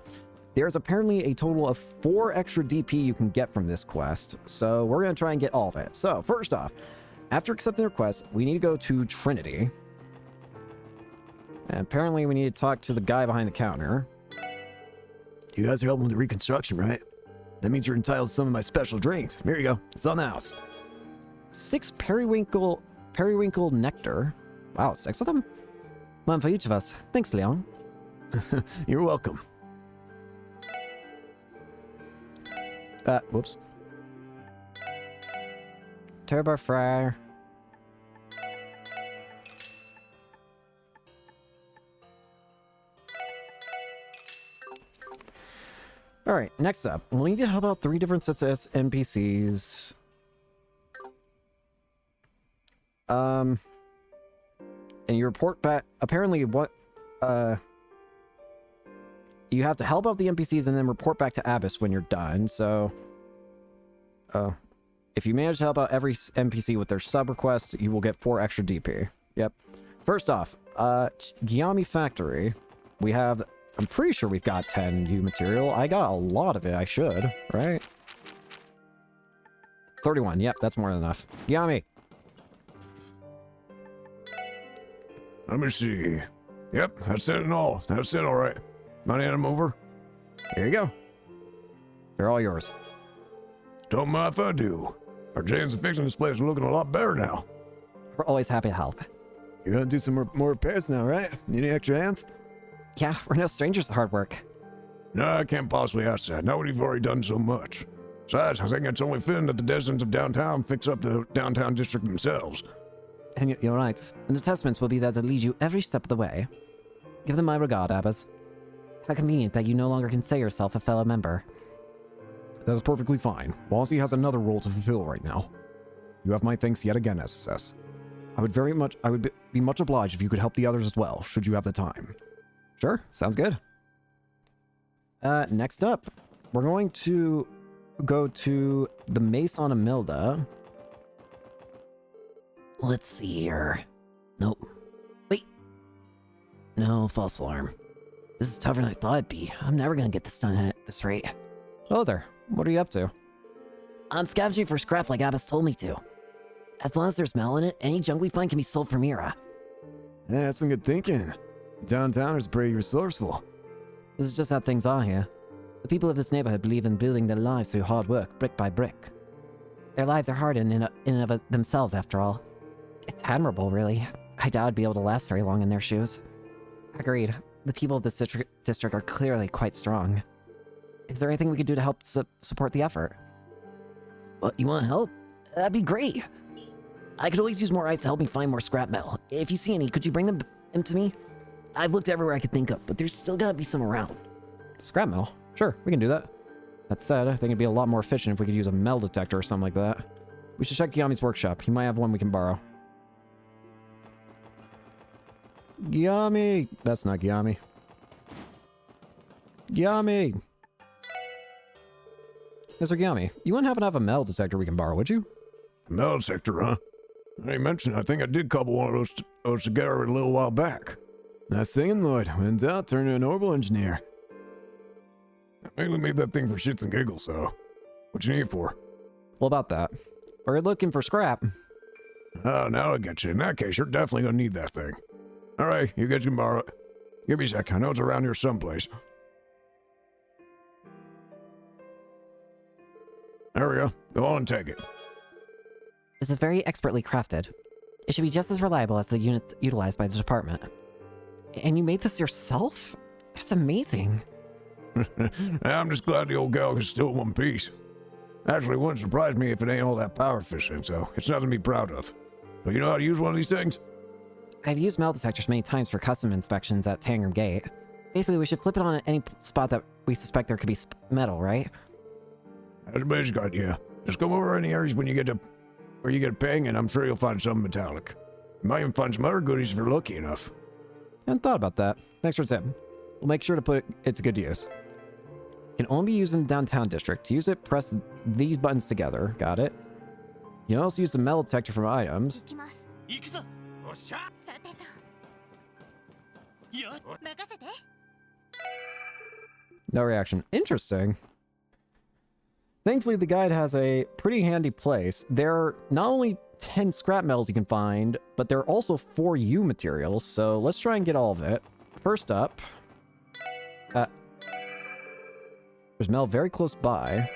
There's apparently a total of 4 extra DP you can get from this quest, so we're going to try and get all of it. So, first off, after accepting the request, we need to go to Trinity. And apparently we need to talk to the guy behind the counter. You guys are helping with the reconstruction, right? That means you're entitled to some of my special drinks. Here you go. It's on the house. 6 periwinkle nectar. Wow, 6 of them? One for each of us. Thanks, Leon. You're welcome. Whoops. Turbo Fryer. Alright, next up. We'll need to help out 3 different sets of NPCs. And you report back... Apparently, what... You have to help out the NPCs and then report back to Abyss when you're done, so... If you manage to help out every NPC with their sub-request, you will get 4 extra DP. Yep. First off, Gyami Factory. We have... I'm pretty sure we've got 10 U material. I got a lot of it, I should, right? 31, yep, that's more than enough. Gyami! Let me see. Yep, that's it and all. That's it, all right. Mind handing them over? Here you go. They're all yours. Don't mind if I do. Our James and fixing this place are looking a lot better now. We're always happy to help. You're gonna do some more repairs now, right? Need any extra hands? Yeah, we're no strangers to hard work. No, I can't possibly ask that. Now we've already done so much. Besides, I think it's only fitting that the citizens of downtown fix up the downtown district themselves. And you're right. And the testaments will be there to lead you every step of the way. Give them my regard, Abbas. How convenient that you no longer consider yourself a fellow member. That's perfectly fine. Wazzy has another role to fulfill right now. You have my thanks yet again, SSS. I would be much obliged if you could help the others as well, should you have the time. Sure, sounds good. Next up, we're going to go to the Mace on Amilda. Let's see here. Nope. Wait. No, false alarm. This is tougher than I thought it'd be. I'm never gonna get this done at this rate. Hello there. What are you up to? I'm scavenging for scrap like Abbas told me to. As long as there's metal in it, any junk we find can be sold for Mira. Yeah, that's some good thinking. Downtowners are pretty resourceful. This is just how things are here. The people of this neighborhood believe in building their lives through hard work, brick by brick. Their lives are hard in and of themselves, after all. It's admirable, really. I doubt I'd be able to last very long in their shoes. Agreed. The people of this district are clearly quite strong. Is there anything we could do to help support the effort? What, you want help? That'd be great. I could always use more ice to help me find more scrap metal. If you see any, could you bring them to me? I've looked everywhere I could think of, but there's still gotta be some around. Scrap metal? Sure, we can do that. That said, I think it'd be a lot more efficient if we could use a metal detector or something like that. We should check Gyami's workshop. He might have one we can borrow. Gyami! That's not Gyami. Gyami! Mr. Gyami, you wouldn't happen to have a metal detector we can borrow, would you? A metal detector, huh? I ain't mentioned, I think I did cobble one of those together a little while back. That's singing, Lloyd. When in doubt, turn to an orbital engineer. I mainly made that thing for shits and giggles, so... What you need it for? Well, about that. We're looking for scrap. Oh, now I get you. In that case, you're definitely gonna need that thing. Alright, you guys can borrow it. Give me a sec. I know it's around here someplace. There we go. Go on and take it. This is very expertly crafted. It should be just as reliable as the units utilized by the department. And you made this yourself? That's amazing. I'm just glad the old gal is still in one piece. Actually, it wouldn't surprise me if it ain't all that power efficient, so it's nothing to be proud of. But you know how to use one of these things? I've used metal detectors many times for custom inspections at Tangram Gate. Basically, we should flip it on at any spot that we suspect there could be metal, right? That's a basic idea. Just come over any areas when you get to where you get a ping, and I'm sure you'll find something metallic. You might even find some other goodies if you're lucky enough. I hadn't thought about that. Thanks for the tip. We'll make sure to put it to good use. Can only be used in the downtown district. To use it, press these buttons together. Got it. You can also use the metal detector from items. 行きます。行くぞ。おっしゃ。さてと。よっ。任せて。 No reaction. Interesting. Thankfully, the guide has a pretty handy place. There are not only 10 scrap metals you can find, but there are also 4 U materials, so let's try and get all of it. First up, there's metal very close by.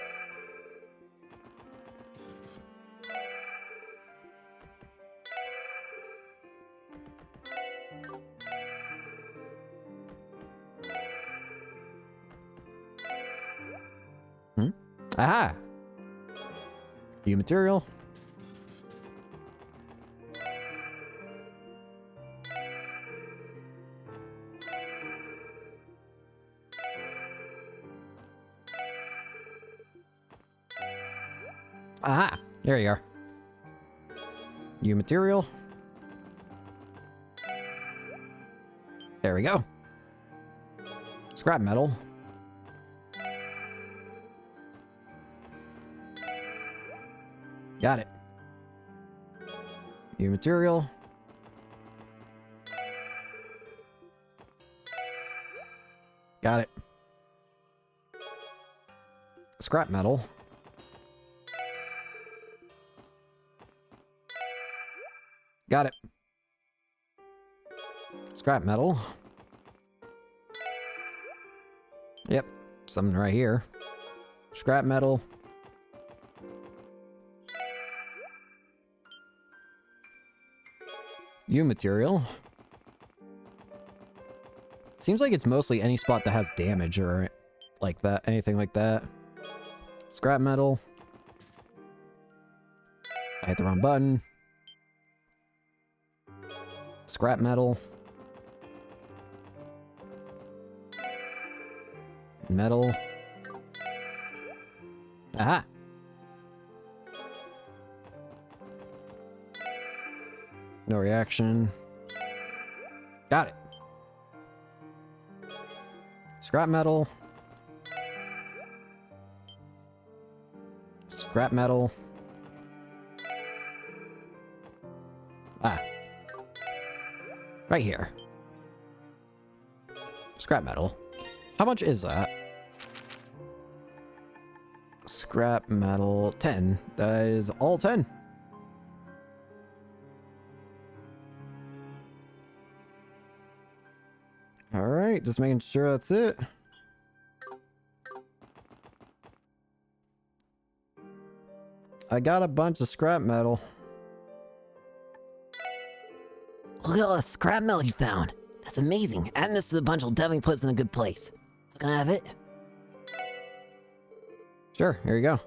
Aha! U material. Aha! There you are. U material. There we go. Scrap metal. Got it. U material. Got it. Scrap metal. Got it. Scrap metal. Yep, something right here. Scrap metal. U material. Seems like it's mostly any spot that has damage or like that, anything like that. Scrap metal. I hit the wrong button. Scrap metal. Metal. Aha! No reaction. Got it. Scrap metal. Scrap metal. Ah. Right here. Scrap metal. How much is that? Scrap metal 10. That is all 10. Alright, just making sure that's it. I got a bunch of scrap metal. Look at all the scrap metal you found. That's amazing. Adding this to the bunch will definitely put us in a good place. So can I have it? Sure, here you go.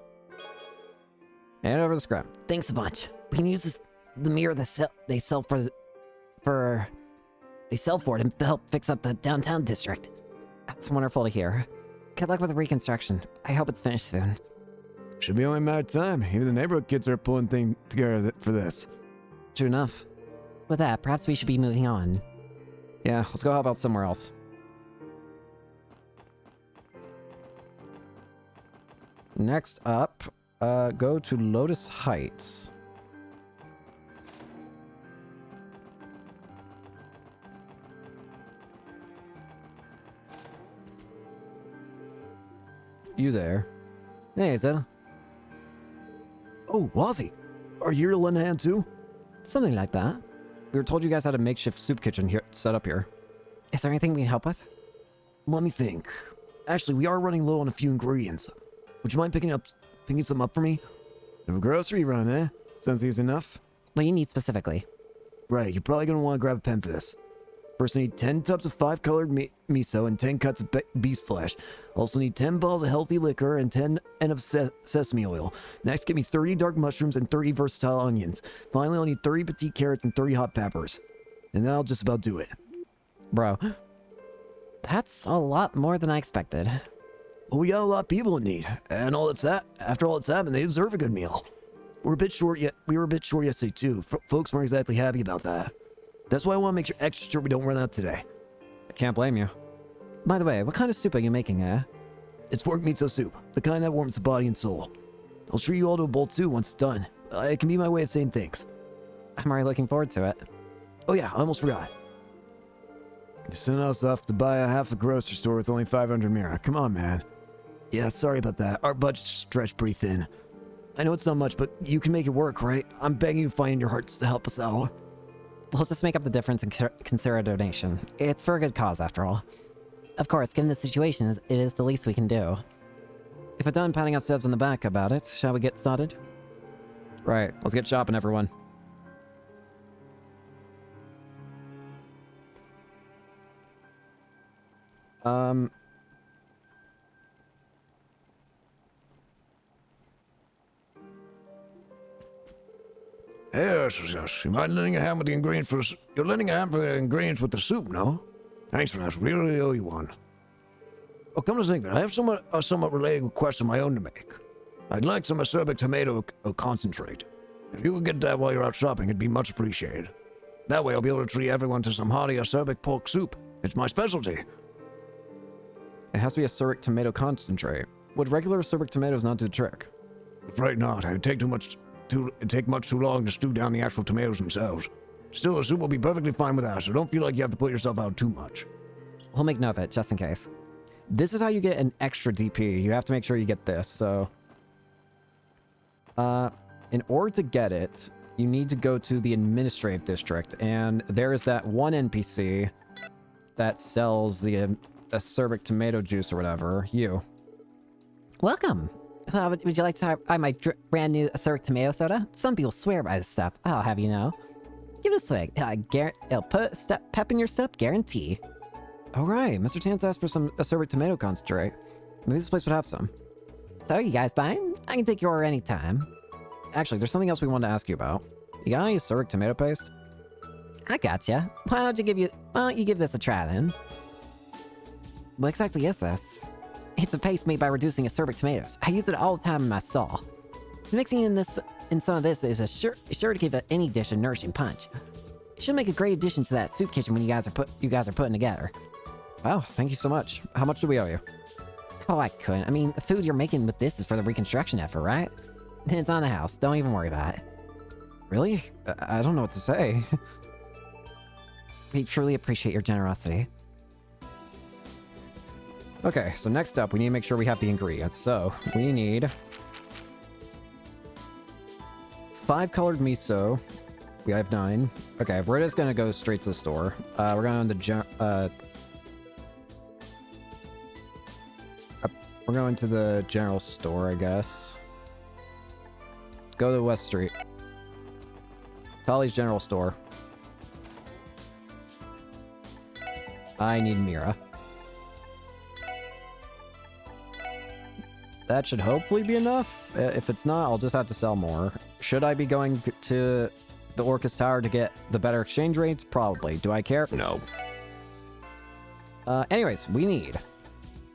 Hand over the scrap. Thanks a bunch. We can use this, the mirror that they sell for it and help fix up the downtown district. That's wonderful to hear. Good luck with the reconstruction. I hope it's finished soon. Should be only a matter of time. Even the neighborhood kids are pulling things together for this. True enough. With that, perhaps we should be moving on. Yeah, let's go help out somewhere else. Next up, go to Lotus Heights. You there? Hey, Zed. Oh, Wazzy. Are you here to lend a hand too? Something like that. We were told you guys had a makeshift soup kitchen here set up here. Is there anything we can help with? Let me think. Actually, we are running low on a few ingredients. Would you mind picking some up for me? A grocery run, eh? Sounds easy enough. What do you need specifically? Right, you're probably going to want to grab a pen for this. First, I need 10 tubs of 5-colored miso and 10 cuts of beast flesh. Also need 10 bottles of healthy liquor and 10 of sesame oil. Next, get me 30 dark mushrooms and 30 versatile onions. Finally, I'll need 30 petite carrots and 30 hot peppers. And that'll just about do it. Bro, that's a lot more than I expected. Well, we got a lot of people in need, and after all that's happened, they deserve a good meal. We were a bit short yesterday too. Folks weren't exactly happy about that. That's why I want to make sure extra sure we don't run out today. I can't blame you. By the way, what kind of soup are you making, eh? It's pork miso soup, the kind that warms the body and soul. I'll treat you all to a bowl too once it's done. It can be my way of saying thanks. I'm already looking forward to it. Oh yeah, I almost forgot. You sent us off to buy a half a grocery store with only 500 mira. Come on, man. Yeah, sorry about that. Our budget's stretched pretty thin. I know it's not much, but you can make it work, right? I'm begging you to find your hearts to help us out. We'll just make up the difference and consider a donation. It's for a good cause, after all. Of course, given the situation, it is the least we can do. If we're done patting ourselves on the back about it, shall we get started? Right, let's get shopping, everyone. Yes. You mind lending a hand with the ingredients for you're lending a hand for the ingredients with the soup, no? Thanks for that. We really owe you one. Oh, come to think of it, I have a somewhat related request of my own to make. I'd like some acerbic tomato concentrate. If you could get that while you're out shopping, it'd be much appreciated. That way I'll be able to treat everyone to some hearty acerbic pork soup. It's my specialty. It has to be acerbic tomato concentrate. Would regular acerbic tomatoes not do the trick? Afraid not. It'd take much too long to stew down the actual tomatoes themselves. Still, the soup will be perfectly fine with that, so don't feel like you have to put yourself out too much. We'll make note of it, just in case. This is how you get an extra DP. You have to make sure you get this, so... in order to get it, you need to go to the administrative district, and there is that one NPC that sells the acerbic tomato juice or whatever. You. Welcome! Would you like to try my brand new acerbic tomato soda? Some people swear by this stuff, I'll have you know. Give it a swig. It'll put pep in your step, guarantee. Alright, Mr. Tans asked for some acerbic tomato concentrate. Maybe this place would have some. So, you guys buying? I can take your order anytime. Actually, there's something else we wanted to ask you about. You got any acerbic tomato paste? I gotcha. Why don't you give this a try then? What exactly is this? It's a paste made by reducing acerbic tomatoes. I use it all the time in my saw. Mixing in some of this is sure to give any dish a nourishing punch. It should make a great addition to that soup kitchen when you guys are putting together. Wow, thank you so much. How much do we owe you? Oh, I couldn't. I mean, the food you're making with this is for the reconstruction effort, right? It's on the house. Don't even worry about it. Really? I don't know what to say. We truly appreciate your generosity. Okay, so next up, we need to make sure we have the ingredients. So, we need 5 colored miso. We have 9. Okay, we're just gonna go straight to the store. We're going we're going to the general store, I guess. Go to West Street. Tolly's general store. I need Mira. That should hopefully be enough. If it's not, I'll just have to sell more. Should I be going to the Orcus Tower to get the better exchange rates? Probably. Do I care? No. Anyways, we need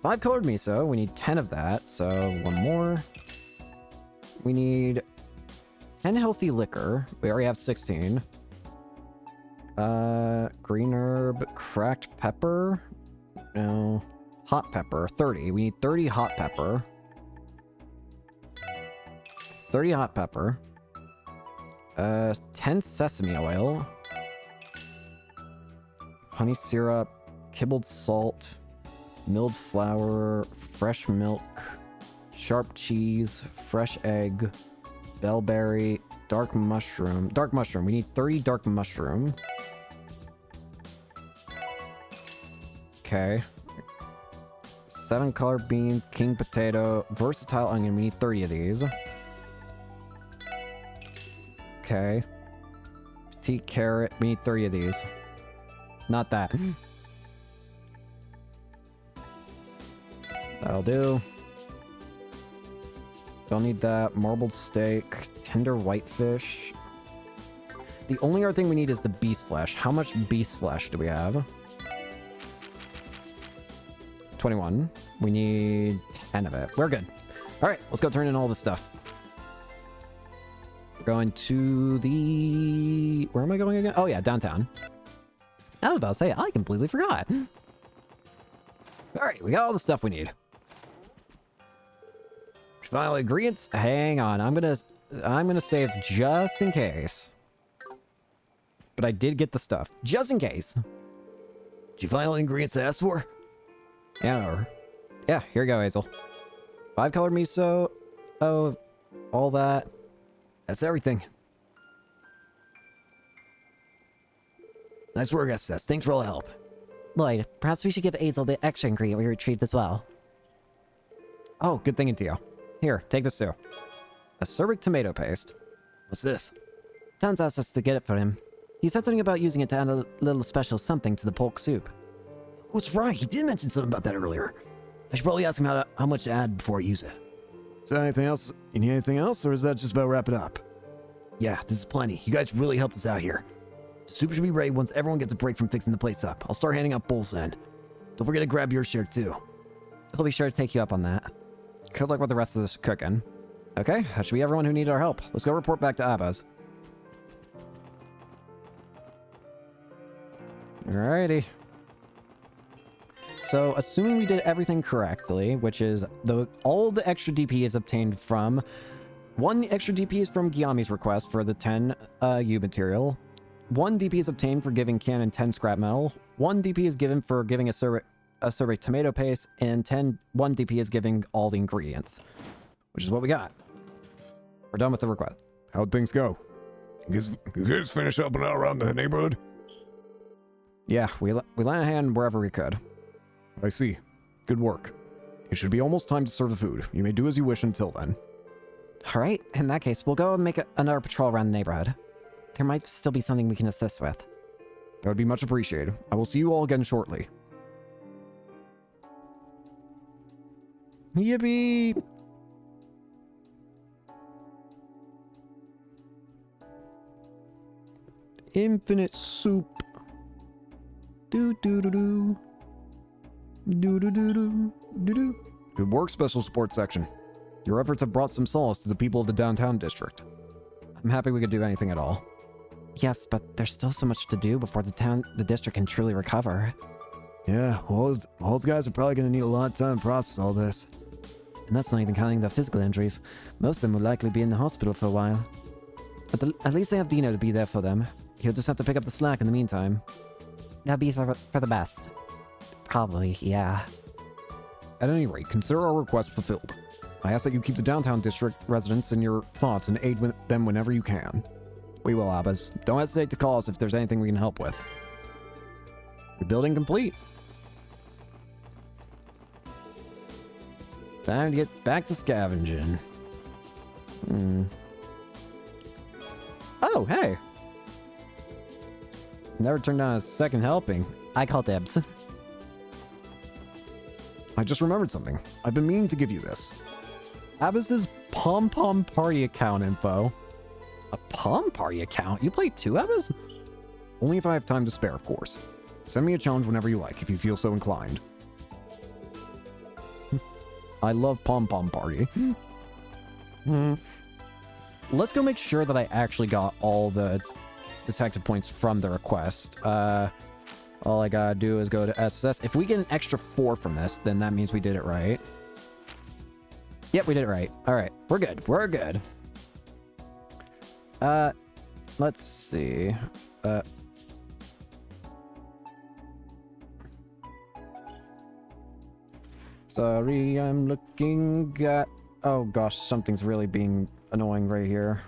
5 colored miso. We need 10 of that, so one more. We need 10 healthy liquor. We already have 16. Green herb, cracked pepper. No. Hot pepper, 30. We need 30 hot pepper. 30 hot pepper. 10 sesame oil. Honey syrup, kibbled salt, milled flour, fresh milk, sharp cheese, fresh egg, bellberry, dark mushroom. Dark mushroom. We need 30 dark mushroom. Okay. 7 color beans, king potato, versatile onion. We need 30 of these. Okay. Petite carrot. We need 30 of these. Not that. That'll do. Don't need that. Marbled steak. Tender whitefish. The only other thing we need is the beast flesh. How much beast flesh do we have? 21. We need 10 of it. We're good. All right, let's go turn in all this stuff. We're going to the... Where am I going again? Oh, yeah, downtown. I was about to say, I completely forgot. All right, we got all the stuff we need. Final ingredients. Hang on, I'm gonna save just in case. But I did get the stuff, just in case. Did you find all the ingredients I asked for? Yeah, yeah, here you go, Hazel. 5 color miso. Oh, all that. That's everything. Nice work, SS. Thanks for all the help. Lloyd, perhaps we should give Hazel the extra ingredient we retrieved as well. Oh, good thinking, Tio. Here, take this too. Acerbic tomato paste. What's this? Towns asked us to get it for him. He said something about using it to add a little special something to the pork soup. What's right? He did mention something about that earlier. I should probably ask him how much to add before I use it. Is there anything else? You need anything else, or is that just about wrap it up? Yeah, this is plenty. You guys really helped us out here. The soup should be ready once everyone gets a break from fixing the place up. I'll start handing out bowls then. Don't forget to grab your share too. He'll be sure to take you up on that. Good luck with the rest of this cooking. Okay, that should be everyone who needed our help. Let's go report back to Abba's. Alrighty. So, assuming we did everything correctly, which is all the extra DP is obtained from... 1 extra DP is from Gyami's request for the 10 U material. 1 DP is obtained for giving Cannon 10 scrap metal. 1 DP is given for giving a sorbet tomato paste. And 1 DP is giving all the ingredients. Which is what we got. We're done with the request. How'd things go? You guys finish helping out around the neighborhood? Yeah, we lent a hand wherever we could. I see. Good work. It should be almost time to serve the food. You may do as you wish until then. Alright, in that case, we'll go and make another patrol around the neighborhood. There might still be something we can assist with. That would be much appreciated. I will see you all again shortly. Yippee! Infinite soup. Do do do do. Do do do do do do. Good work, Special Support Section. Your efforts have brought some solace to the people of the downtown district. I'm happy we could do anything at all. Yes, but there's still so much to do before the district can truly recover. Yeah, all those guys are probably going to need a lot of time to process all this. And that's not even counting the physical injuries. Most of them will likely be in the hospital for a while. But at least they have Dino to be there for them. He'll just have to pick up the slack in the meantime. That'll be for the best. Probably, yeah. At any rate, consider our request fulfilled. I ask that you keep the downtown district residents in your thoughts and aid them whenever you can. We will, Abbas. Don't hesitate to call us if there's anything we can help with. Rebuilding complete. Time to get back to scavenging. Oh, hey! Never turned down a second helping. I call dibs. I just remembered something. I've been meaning to give you this. Abbas's pom-pom party account info. A pom party account? You play 2 Abbas? Only if I have time to spare, of course. Send me a challenge whenever you like, if you feel so inclined. I love pom-pom party. Let's go make sure that I actually got all the detective points from the request. All I gotta do is go to SSS. If we get an extra 4 from this, then that means we did it right. Yep, we did it right. All right, we're good. We're good. Let's see. Sorry, I'm looking at... Oh gosh, something's really being annoying right here.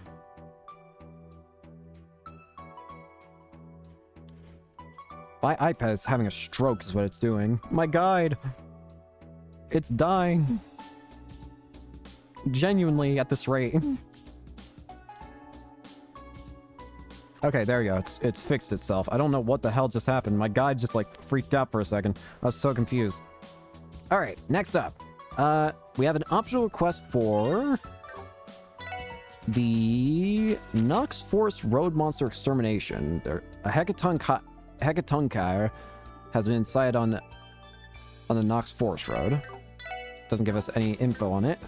My iPad is having a stroke is what it's doing. My guide. It's dying. Genuinely at this rate. Okay, there you go. It's fixed itself. I don't know what the hell just happened. My guide just like freaked out for a second. I was so confused. All right, next up. We have an optional request for the Nox Forest Road Monster Extermination. A Hecatonchire has been sighted on the Nox Forest Road. Doesn't give us any info on it.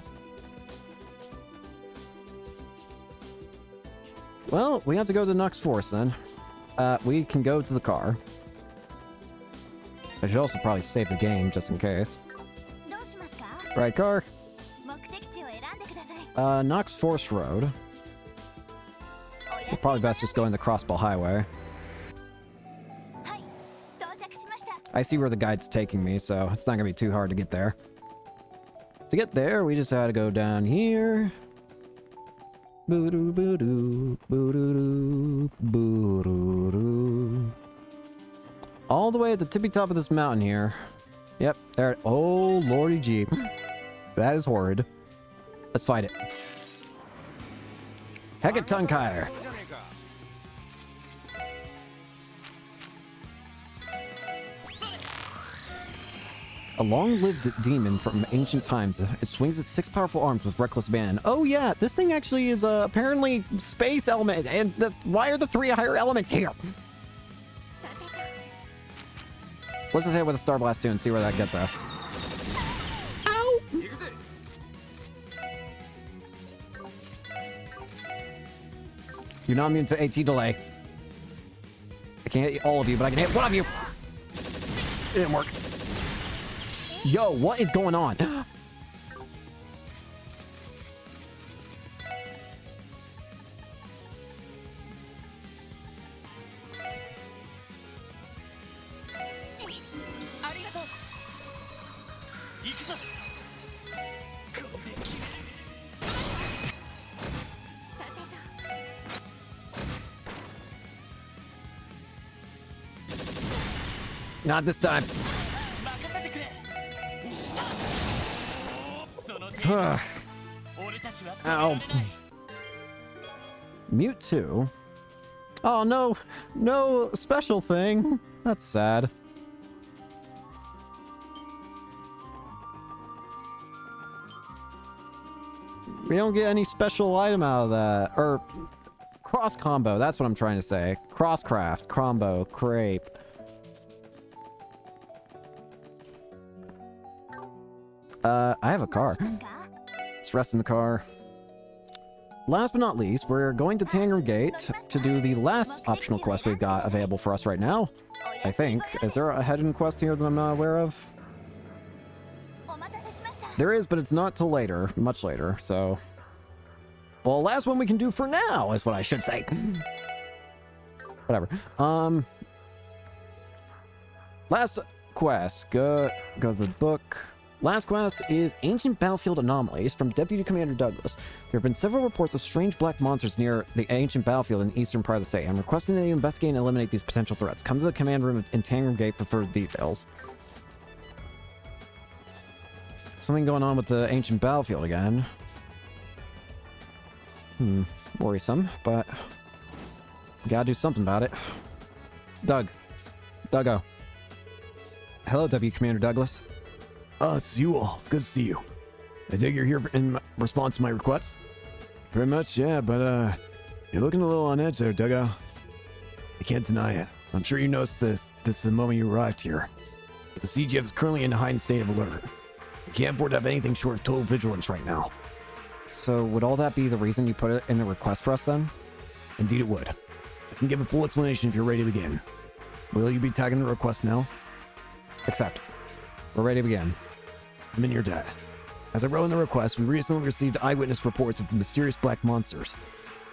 Well, we have to go to Nox Forest then. We can go to the car. I should also probably save the game just in case. Right car. Nox Forest Road. We're probably best just going the Crossbow Highway. I see where the guide's taking me, so it's not gonna be too hard to get there. To get there, we just had to go down here. Boo-doo, boo-doo, boo-doo-doo, boo-doo-doo. All the way at the tippy top of this mountain here. Yep, there. Oh, lordy jeep. That is horrid. Let's fight it. Hecatonchire. A long-lived demon from ancient times. It swings its 6 powerful arms with reckless abandon. Oh yeah, this thing actually is apparently space element. And why are the 3 higher elements here? Let's just hit it with a Star Blast 2 and see where that gets us. Ow! You're not immune to AT delay. I can't hit all of you, but I can hit one of you. It didn't work. Yo, what is going on? Not this time. Ow. Mute 2? Oh no, no special thing. That's sad. We don't get any special item out of that. Or cross combo, that's what I'm trying to say. Crosscraft, combo, crepe. I have a car. Let's rest in the car. Last but not least, we're going to Tangram Gate to do the last optional quest we've got available for us right now. I think. Is there a hidden quest here that I'm not aware of? There is, but it's not till later. Much later, so... Well, last one we can do for now is what I should say. Whatever. Last quest. Go to the book. Last quest is Ancient Battlefield Anomalies from Deputy Commander Douglas. There have been several reports of strange black monsters near the ancient battlefield in the eastern part of the state. I'm requesting that you investigate and eliminate these potential threats. Come to the command room in Tangram Gate for further details. Something going on with the ancient battlefield again. Worrisome, but we gotta do something about it. Duggo. Hello, Deputy Commander Douglas. It's you all. Good to see you. I think you're here in response to my request? Very much, yeah, but, you're looking a little on edge there, Duggo. I can't deny it. I'm sure you noticed that this is the moment you arrived here. But the CGF is currently in a heightened state of alert. We can't afford to have anything short of total vigilance right now. So would all that be the reason you put it in the request for us then? Indeed it would. I can give a full explanation if you're ready to begin. Will you be tagging the request now? Accept. We're ready to begin. I'm in your debt. As I wrote in the request, we recently received eyewitness reports of mysterious black monsters.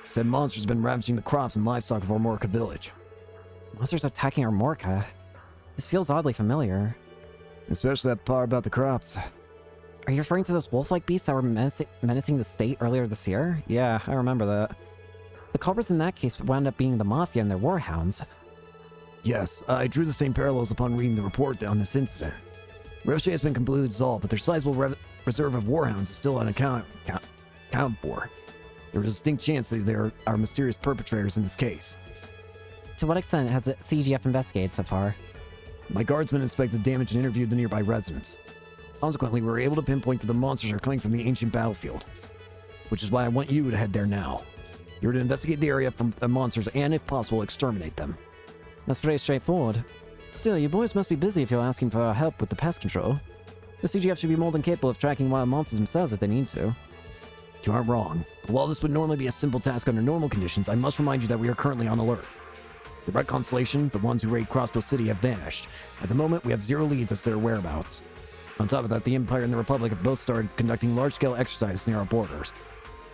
Said monsters have been ravaging the crops and livestock of Ormorka village. Monsters attacking Ormorka? This feels oddly familiar. Especially that part about the crops. Are you referring to those wolf-like beasts that were menacing the state earlier this year? Yeah, I remember that. The culprits in that case wound up being the Mafia and their warhounds. Yes, I drew the same parallels upon reading the report on this incident. Roche has been completely dissolved, but their sizable reserve of warhounds is still unaccounted for. There is a distinct chance that there are mysterious perpetrators in this case. To what extent has the CGF investigated so far? My guardsmen inspected the damage and interviewed the nearby residents. Consequently, we were able to pinpoint that the monsters are coming from the ancient battlefield, which is why I want you to head there now. You're to investigate the area from the monsters and, if possible, exterminate them. That's pretty straightforward. Still, you boys must be busy if you're asking for our help with the pest control. The CGF should be more than capable of tracking wild monsters themselves if they need to. You aren't wrong. While this would normally be a simple task under normal conditions, I must remind you that we are currently on alert. The Red Constellation, the ones who raid Crossbow City, have vanished. At the moment, we have zero leads as to their whereabouts. On top of that, the Empire and the Republic have both started conducting large-scale exercises near our borders.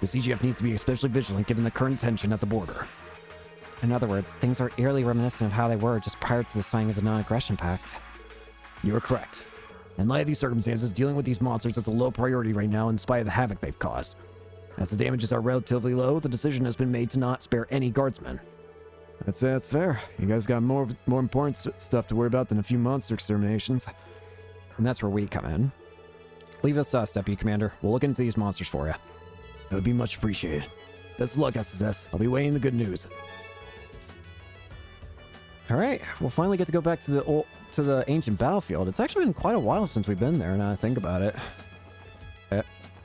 The CGF needs to be especially vigilant given the current tension at the border. In other words, things are eerily reminiscent of how they were just prior to the signing of the Non-Aggression Pact. You are correct. In light of these circumstances, dealing with these monsters is a low priority right now in spite of the havoc they've caused. As the damages are relatively low, the decision has been made to not spare any guardsmen. That's fair. You guys got more important stuff to worry about than a few monster exterminations. And that's where we come in. Leave us to us, Deputy Commander. We'll look into these monsters for you. That would be much appreciated. Best of luck, SSS. I'll be waiting the good news. All right, we'll finally get to go back to the ancient battlefield. It's actually been quite a while since we've been there, now I think about it.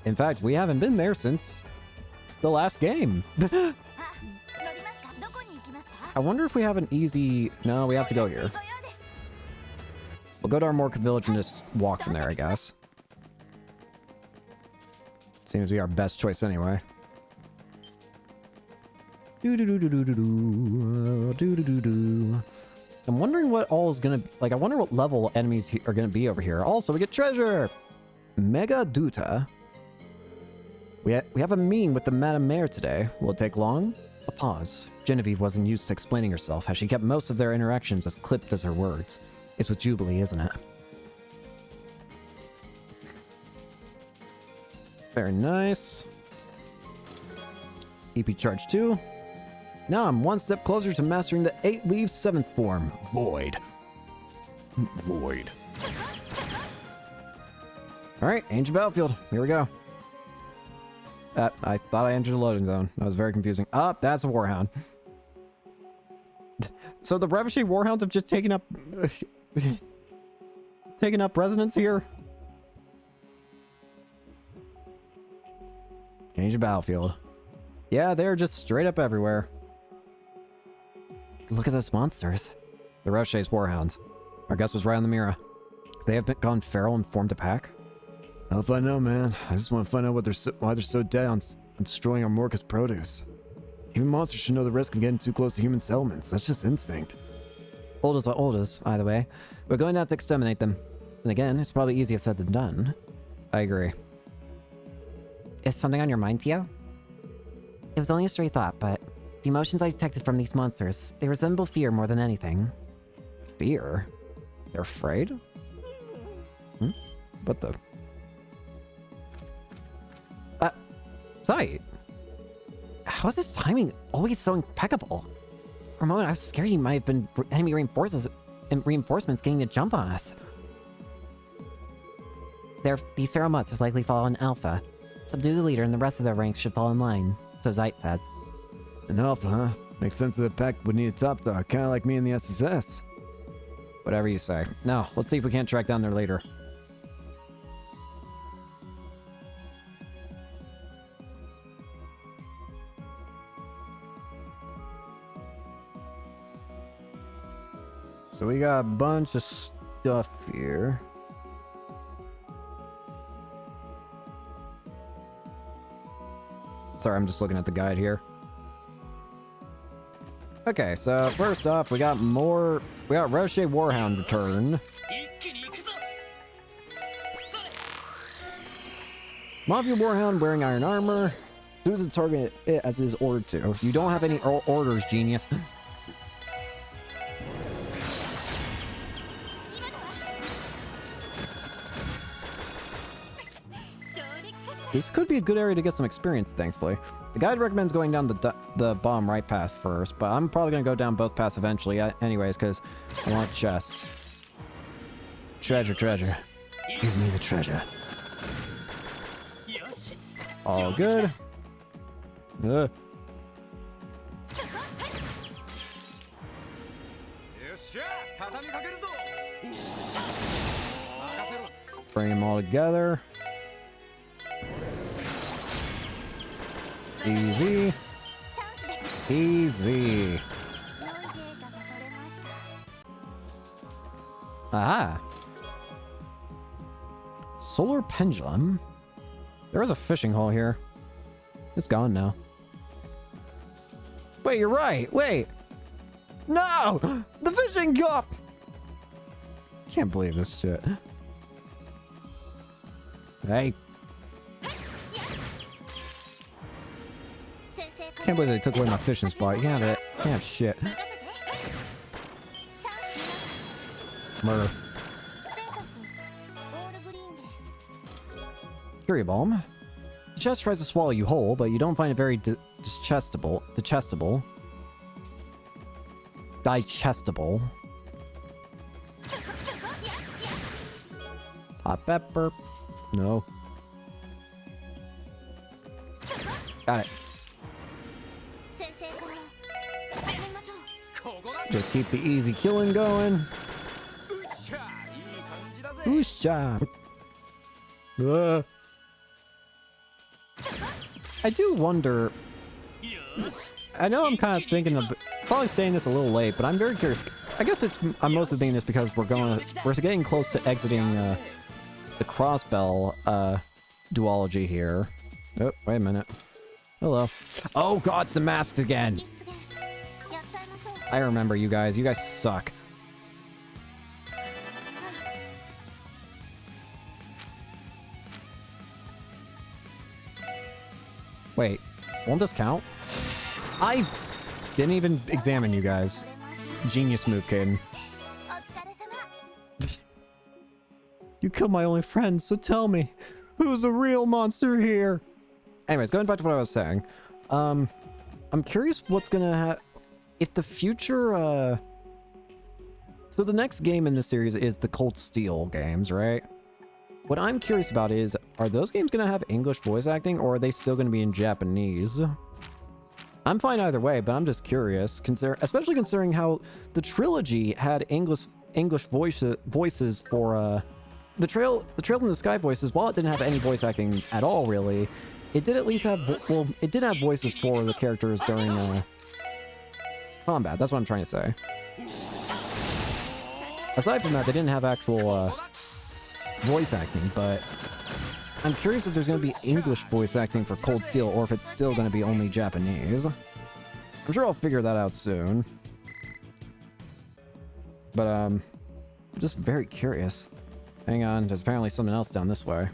In fact, we haven't been there since the last game. I wonder if we have an easy... No, we have to go here. We'll go to our Mork village and just walk from there, I guess. Seems to be our best choice anyway. I'm wondering what all is gonna... Like, I wonder what level enemies are gonna be over here. Also, we get treasure! Mega Duta. We have a meeting with the Madame Mayor today. Will it take long? A pause. Genevieve wasn't used to explaining herself, as she kept most of their interactions as clipped as her words. It's with Jubilee, isn't it? Very nice. EP charge 2. Now I'm one step closer to mastering the 8 Leaves 7th form, Void. Void. Alright, Ancient Battlefield. Here we go. I thought I entered the loading zone. That was very confusing. That's a Warhound. So the Revochet Warhounds have just taken up... taken up residence here? Ancient Battlefield. Yeah, they're just straight up everywhere. Look at those monsters. The Revochet's Warhounds. Our guess was right on the mirror. Could they have gone feral and formed a pack? Hell if I know, man. I just want to find out why they're so dead on destroying our Morcus produce. Even monsters should know the risk of getting too close to human settlements. That's just instinct. Orders are orders, either way. We're going to have to exterminate them. And again, it's probably easier said than done. I agree. Is something on your mind, Tio? It was only a stray thought, but the emotions I detected from these monsters, they resemble fear more than anything. Fear? They're afraid? What the... Sight. How is this timing always so impeccable? For a moment, I was scared you might have been enemy reinforcements getting the jump on us. These feral monsters likely follow an alpha. Subdue the leader and the rest of their ranks should fall in line, so Zeit said. An alpha, huh? Makes sense that the pack would need a top dog, kind of like me and the SSS. Whatever you say. Now, let's see if we can't track down their leader. So we got a bunch of stuff here. Sorry, I'm just looking at the guide here. Okay, so first off, we got Rochet Warhound return. 一気に行くぞそれ Mafia Warhound wearing iron armor. Choose a target it as it is ordered to. You don't have any orders, genius. This could be a good area to get some experience, thankfully. The guide recommends going down the bomb right path first, but I'm probably going to go down both paths eventually anyways, because I want chests. Treasure, treasure. Give me the treasure. All good. Ugh. Bring them all together. Easy. Easy. Ah. Solar pendulum. There is a fishing hole here. It's gone now. Wait, you're right. Wait. No! The fishing cup! Can't believe this shit. Hey. Can't believe they took away my fishing spot. You have it. You have shit. Murder. Curie bomb. The chest tries to swallow you whole, but you don't find it very digestible. Hot pepper. No. Got it. Just keep the easy killing going. Oosha. I do wonder. I know I'm kind of thinking of probably saying this a little late, but I'm very curious. I guess I'm mostly thinking this because we're getting close to exiting the crossbell duology here. Oh, wait a minute. Hello. Oh god, it's the masks again. I remember you guys. You guys suck. Wait, won't this count? I didn't even examine you guys. Genius move, Caden. You killed my only friend, so tell me, who's the real monster here? Anyways, going back to what I was saying. I'm curious what's gonna happen if the future, So the next game in this series is the Cold Steel games, right? What I'm curious about is, are those games going to have English voice acting, or are they still going to be in Japanese? I'm fine either way, but I'm just curious, especially considering how the trilogy had English voices for the Trail in the Sky voices. While it didn't have any voice acting at all, really, it did at least have it did have voices for the characters during combat. That's what I'm trying to say. Aside from that, they didn't have actual voice acting, but I'm curious if there's going to be English voice acting for Cold Steel, or if it's still going to be only Japanese. I'm sure I'll figure that out soon. But, I'm just very curious. Hang on, there's apparently something else down this way.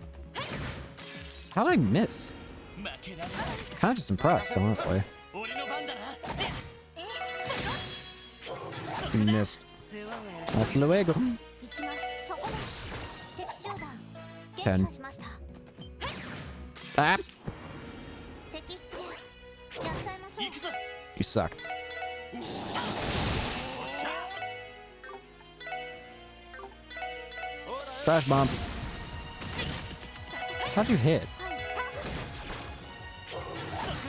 How did I miss? Kind of just impressed, honestly. You missed. Hasta luego. 10. Ah! You suck. Trash bomb. How'd you hit?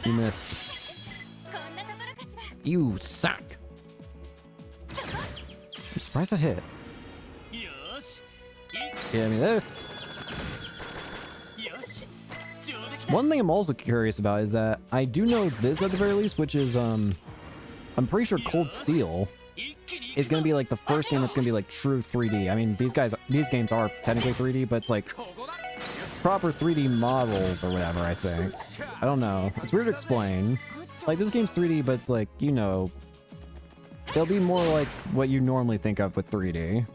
You missed. You suck. I'm surprised I hit. Give me this. One thing I'm also curious about is that I do know this at the very least, which is I'm pretty sure Cold Steel is gonna be like the first game that's gonna be like true 3D. I mean, these games are technically 3D, but it's like proper 3D models or whatever. I think. I don't know. It's weird to explain. Like this game's 3D, but it's like, you know, they'll be more like what you normally think of with 3D.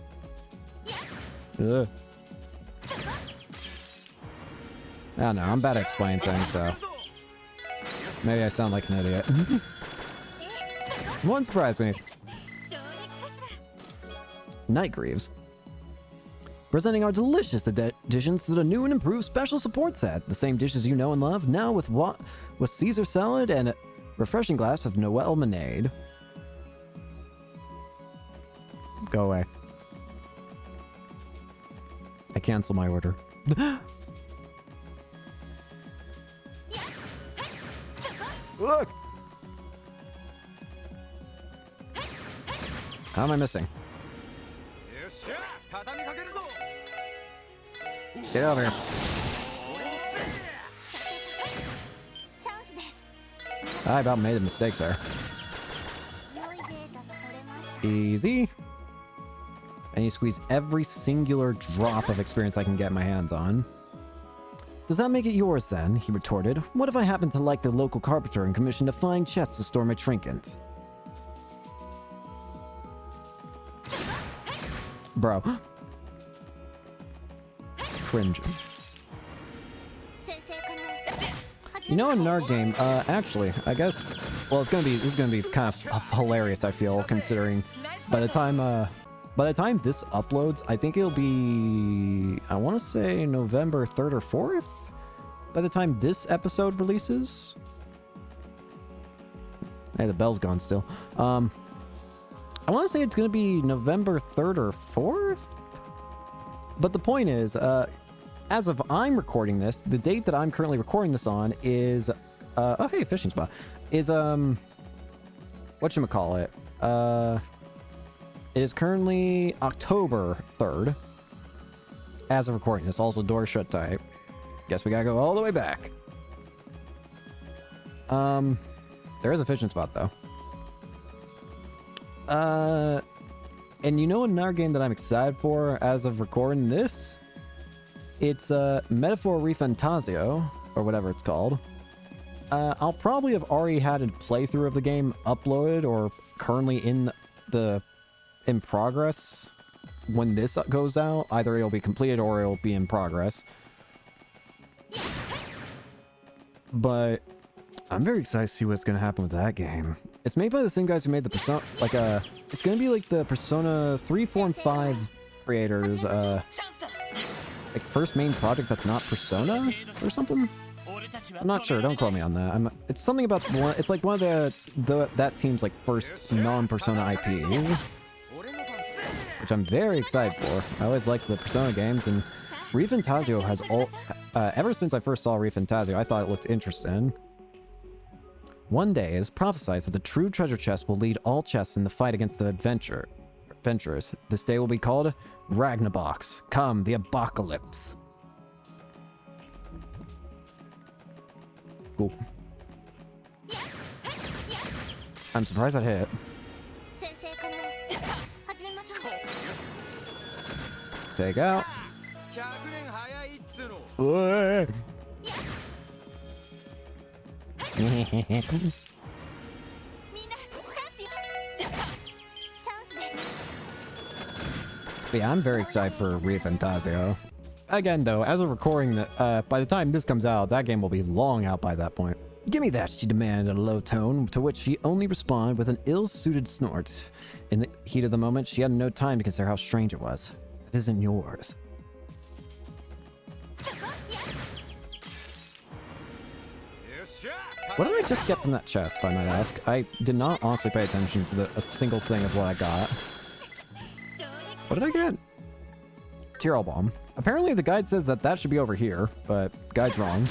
Ugh. I don't know, I'm bad at explaining things, so maybe I sound like an idiot. Won't surprise me. Night Greaves. presenting our delicious additions to the new and improved special support set. The same dishes you know and love, now with Caesar salad and a refreshing glass of Noel Lemonade. Go away. I cancel my order. Look! How am I missing? Get over here. I about made a mistake there. Easy. And you squeeze every singular drop of experience I can get my hands on. Does that make it yours then? He retorted. What if I happen to like the local carpenter and commissioned a fine chest to store my trinkets? Bro. Cringe. You know, another game, actually, I guess, well, this is gonna be kind of hilarious, I feel, considering by the time this uploads, I think it'll be, I want to say November 3rd or 4th? By the time this episode releases? Hey, the bell's gone still. I want to say it's going to be November 3rd or 4th? But the point is, as of I'm recording this, the date that I'm currently recording this on is, oh hey, fishing spot, is, whatchamacallit, it is currently October 3rd. As of recording this, also door shut tight. Guess we gotta go all the way back. There is a fishing spot though. And you know another game that I'm excited for as of recording this? It's Metaphor Refantasio, or whatever it's called. I'll probably have already had a playthrough of the game uploaded or currently in progress when this goes out. Either it'll be completed or it'll be in progress. But I'm very excited to see what's going to happen with that game. It's made by the same guys who made the Persona, it's going to be like the Persona 3, 4, and 5 creators, like first main project that's not Persona or something? I'm not sure, don't quote me on that. It's something about one, it's like one of that team's like first non-Persona IPs. Which I'm very excited for. I always liked the Persona games, and Refantasio has ever since I first saw Refantasio, I thought it looked interesting. One day, it is prophesied that the true treasure chest will lead all chests in the fight against the adventurers. This day will be called Ragnabox. Come, the apocalypse. Cool. I'm surprised that hit. Take out. But yeah, I'm very excited for Refantasio. Again, though, as of recording, by the time this comes out, that game will be long out by that point. Give me that, she demanded in a low tone, to which she only responded with an ill-suited snort. In the heat of the moment, she had no time to consider how strange it was. It isn't yours. What did I just get from that chest, if I might ask? I did not honestly pay attention to a single thing of what I got. What did I get? Tyrol Bomb. Apparently the guide says that should be over here, but the guide's wrong.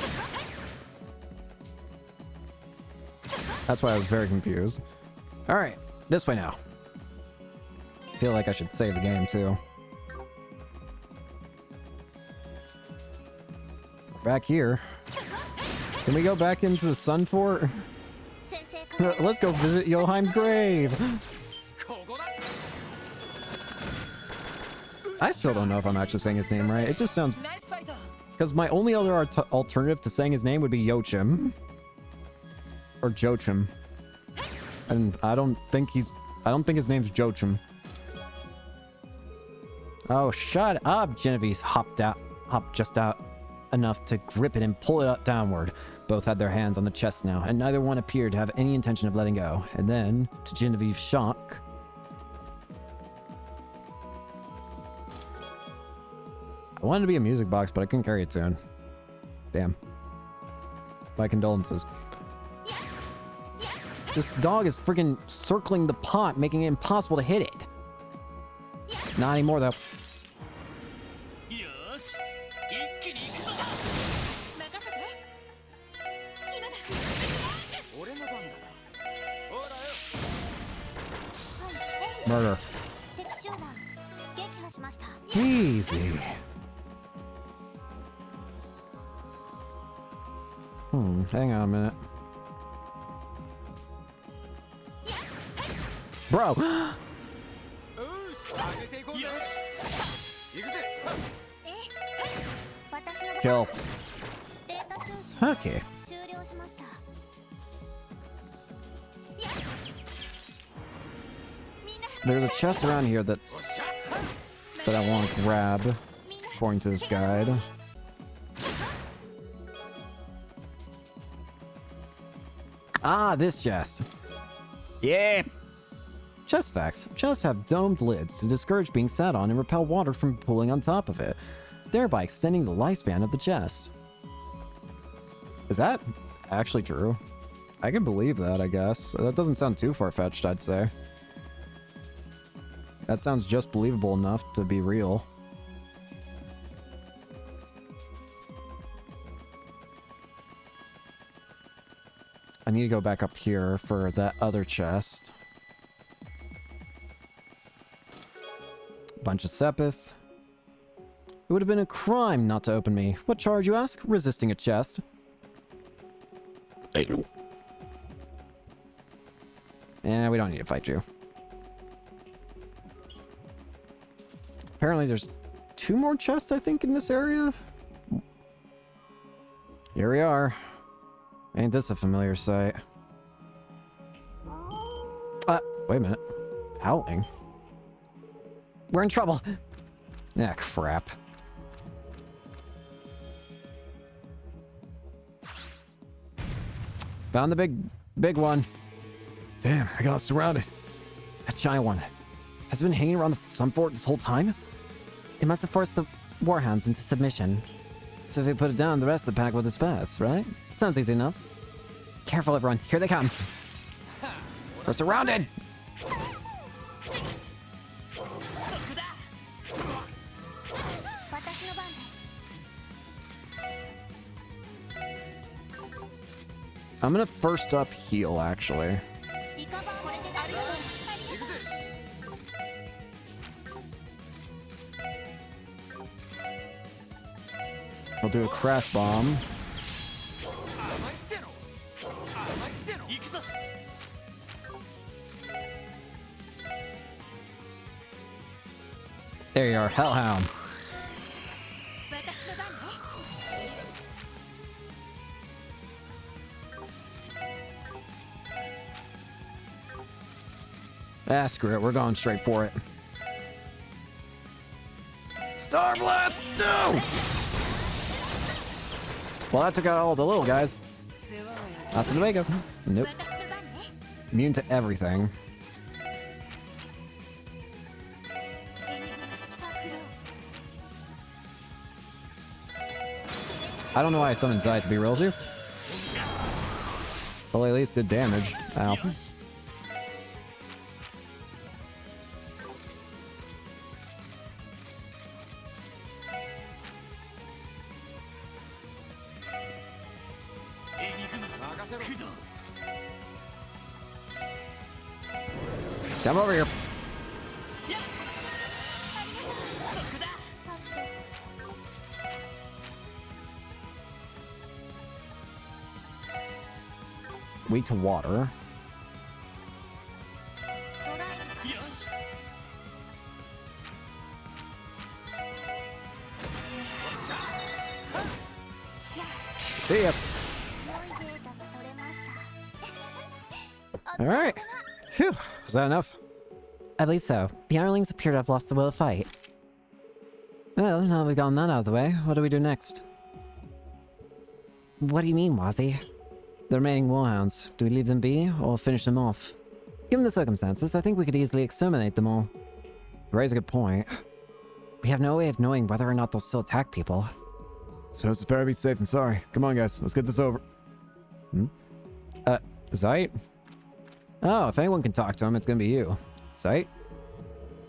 That's why I was very confused. Alright, this way now. I feel like I should save the game too. Back here. Can we go back into the Sun Fort? Let's go visit Joheim's grave. I still don't know if I'm actually saying his name right. It just sounds... Because my only other alternative to saying his name would be Yochim. Or Joachim. And I don't think his name's Joachim. Oh, shut up! Genevieve hopped just out enough to grip it and pull it up downward. Both had their hands on the chest now, and neither one appeared to have any intention of letting go. And then, to Genevieve's shock... I wanted to be a music box, but I couldn't carry a tune. Damn. My condolences. This dog is freaking circling the pot, making it impossible to hit it. Not anymore, though. よーし一気に行くぞ任せて今だ俺の番だほらよ Murder. 敵集団撃破しました。 Easy. Hang on a minute. Bro! よし上げていこうぜよし行くぜ私の Kill. データ収集 Okay. 終了しました。 There's a chest around here that I want to grab, according to this guide. Ah, this chest. Yeah. Chest facts. Chests have domed lids to discourage being sat on and repel water from pooling on top of it, thereby extending the lifespan of the chest. Is that actually true? I can believe that, I guess. That doesn't sound too far-fetched, I'd say. That sounds just believable enough to be real. I need to go back up here for that other chest. Bunch of Sepith. It would have been a crime not to open me. What charge, you ask? Resisting a chest. Eh, we don't need to fight you. Apparently there's 2 more chests, I think, in this area. Here we are. Ain't this a familiar sight? Wait a minute. Howling? We're in trouble! Ah, crap. Found the big one. Damn, I got surrounded. That giant one. Has it been hanging around the sun fort this whole time? It must have forced the warhounds into submission. So if we put it down, the rest of the pack will disperse, right? Sounds easy enough. Careful, everyone. Here they come. We're surrounded! そこだ 私の番です。 I'm gonna first up heal, actually. リカバーこれで大丈夫です。 行くぜ I'll do a crash bomb. 甘いっての甘いっての行くぞ There you are, Hellhound. 私の番ね。 Ah, screw it. We're going straight for it. Star Blast 2! Well, that took out all the little guys. 世話は焼き Hasta luego. Nope. 私の番ね。 Immune to everything. I don't know why I summoned Zai, to be real with you. Well, at least did damage. Ow. よし Come over here. そこだ Weak to water. よし See ya. 良いデータが取れました。 All right. Phew. Is that enough? I believe so. The Arlings appear to have lost the will to fight. Well, now we've gotten that out of the way, what do we do next? What do you mean, Wazzy? The remaining warhounds. Do we leave them be, or finish them off? Given the circumstances, I think we could easily exterminate them all. You raise a good point. We have no way of knowing whether or not they'll still attack people. Suppose it's better to be safe than sorry. Come on, guys. Let's get this over. Zeit? Oh, if anyone can talk to him, it's gonna be you. Zeit?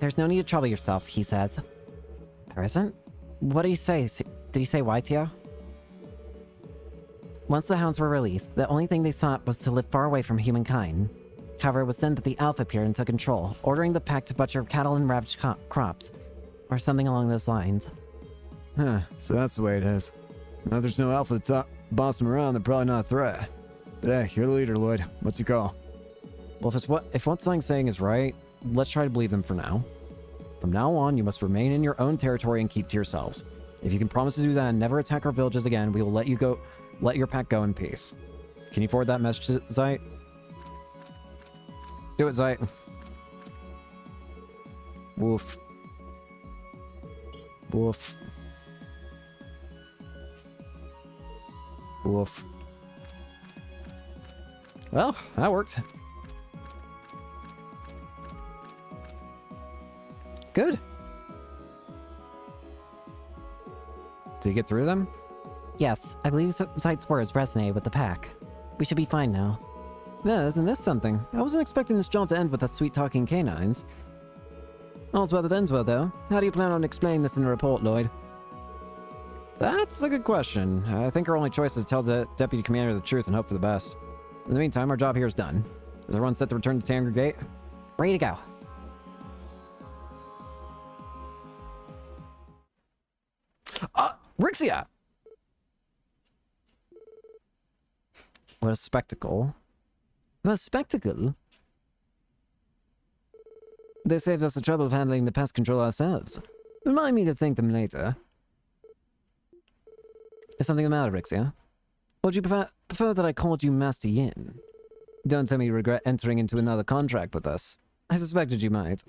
There's no need to trouble yourself, he says. There isn't? What did he say? Did he say why, Tio? Once the hounds were released, the only thing they sought was to live far away from humankind. However, it was then that the Alpha appeared and took control, ordering the pack to butcher cattle and ravage crops. Or something along those lines. Huh, so that's the way it is. Now there's no Alpha to boss them around, they're probably not a threat. But hey, you're the leader, Lloyd. What's your call? Well, if what Zang's saying is right, let's try to believe them for now. From now on, you must remain in your own territory and keep to yourselves. If you can promise to do that and never attack our villages again, we will let your pack go in peace. Can you forward that message to Zeit? Do it, Zeit. Woof. Woof. Woof. Well, that worked. Good. Did you get through them? Yes, I believe Zeit's words resonated with the pack. We should be fine now. Yeah, isn't this something? I wasn't expecting this job to end with us sweet-talking canines. All's well that ends well, though. How do you plan on explaining this in the report, Lloyd? That's a good question. I think our only choice is to tell the Deputy Commander the truth and hope for the best. In the meantime, our job here is done. Is everyone set to return to Tanger Gate? Ready to go. Rixia! What a spectacle. What a spectacle? They saved us the trouble of handling the pest control ourselves. Remind me to thank them later. Is something the matter, Rixia? Would you prefer that I called you Master Yin? Don't tell me you regret entering into another contract with us. I suspected you might.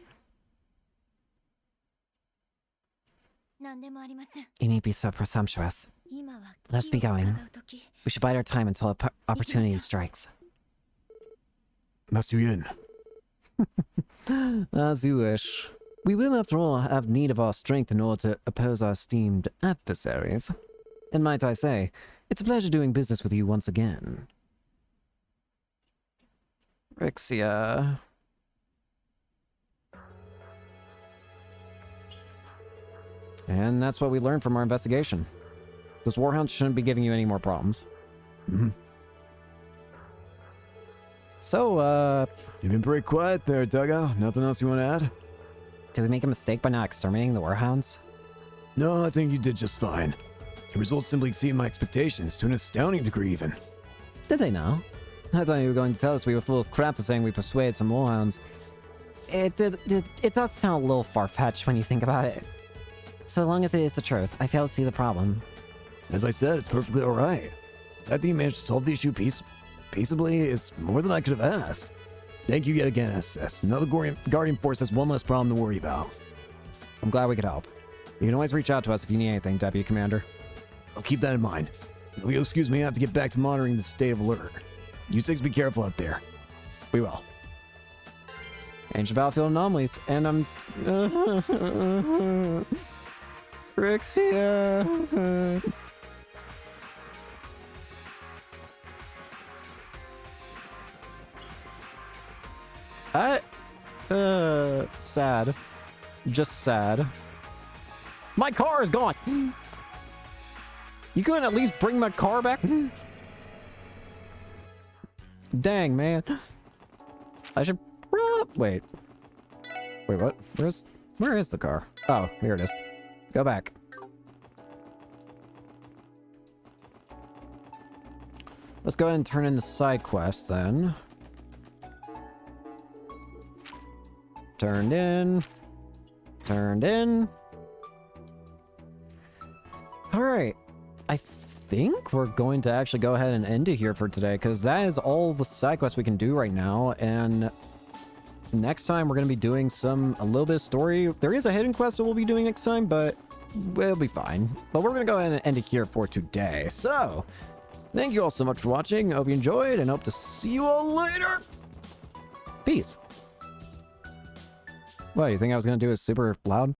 何でもありません。 You need be so presumptuous. 今は Let's be 気を going. 伺う時。 We should bide our time until opportunity strikes. Master Yin. As you wish. We will, after all, have need of our strength in order to oppose our esteemed adversaries. And might I say, it's a pleasure doing business with you once again. Rixia. And that's what we learned from our investigation. Those warhounds shouldn't be giving you any more problems. Mm-hmm. So, You've been pretty quiet there, Duggo. Nothing else you want to add? Did we make a mistake by not exterminating the warhounds? No, I think you did just fine. The results simply exceeded my expectations, to an astounding degree even. did they now? I thought you were going to tell us we were full of crap for saying we persuaded some warhounds. It does sound a little far-fetched when you think about it. So long as it is the truth, I fail to see the problem. As I said, it's perfectly alright. The fact that you managed to solve the issue peaceably is more than I could have asked. Thank you yet again, SS. Now the Guardian Force has one less problem to worry about. I'm glad we could help. You can always reach out to us if you need anything, Deputy Commander. I'll keep that in mind. If you'll excuse me, I have to get back to monitoring the state of alert. You six be careful out there. We will. Ancient battlefield anomalies, and I'm... Rixia... sad. Just sad. My car is gone! You couldn't at least bring my car back? Dang, man. I should... Wait. Wait, what? Where is the car? Oh, here it is. Go back. Let's go ahead and turn in the side quests then. Turned in. Turned in. Alright. I think we're going to actually go ahead and end it here for today, because that is all the side quests we can do right now, and next time we're going to be doing a little bit of story. There is a hidden quest that we'll be doing next time, but we'll be fine. But we're going to go ahead and end it here for today. So, thank you all so much for watching. Hope you enjoyed, and hope to see you all later. Peace. What, you think I was going to do it super loud?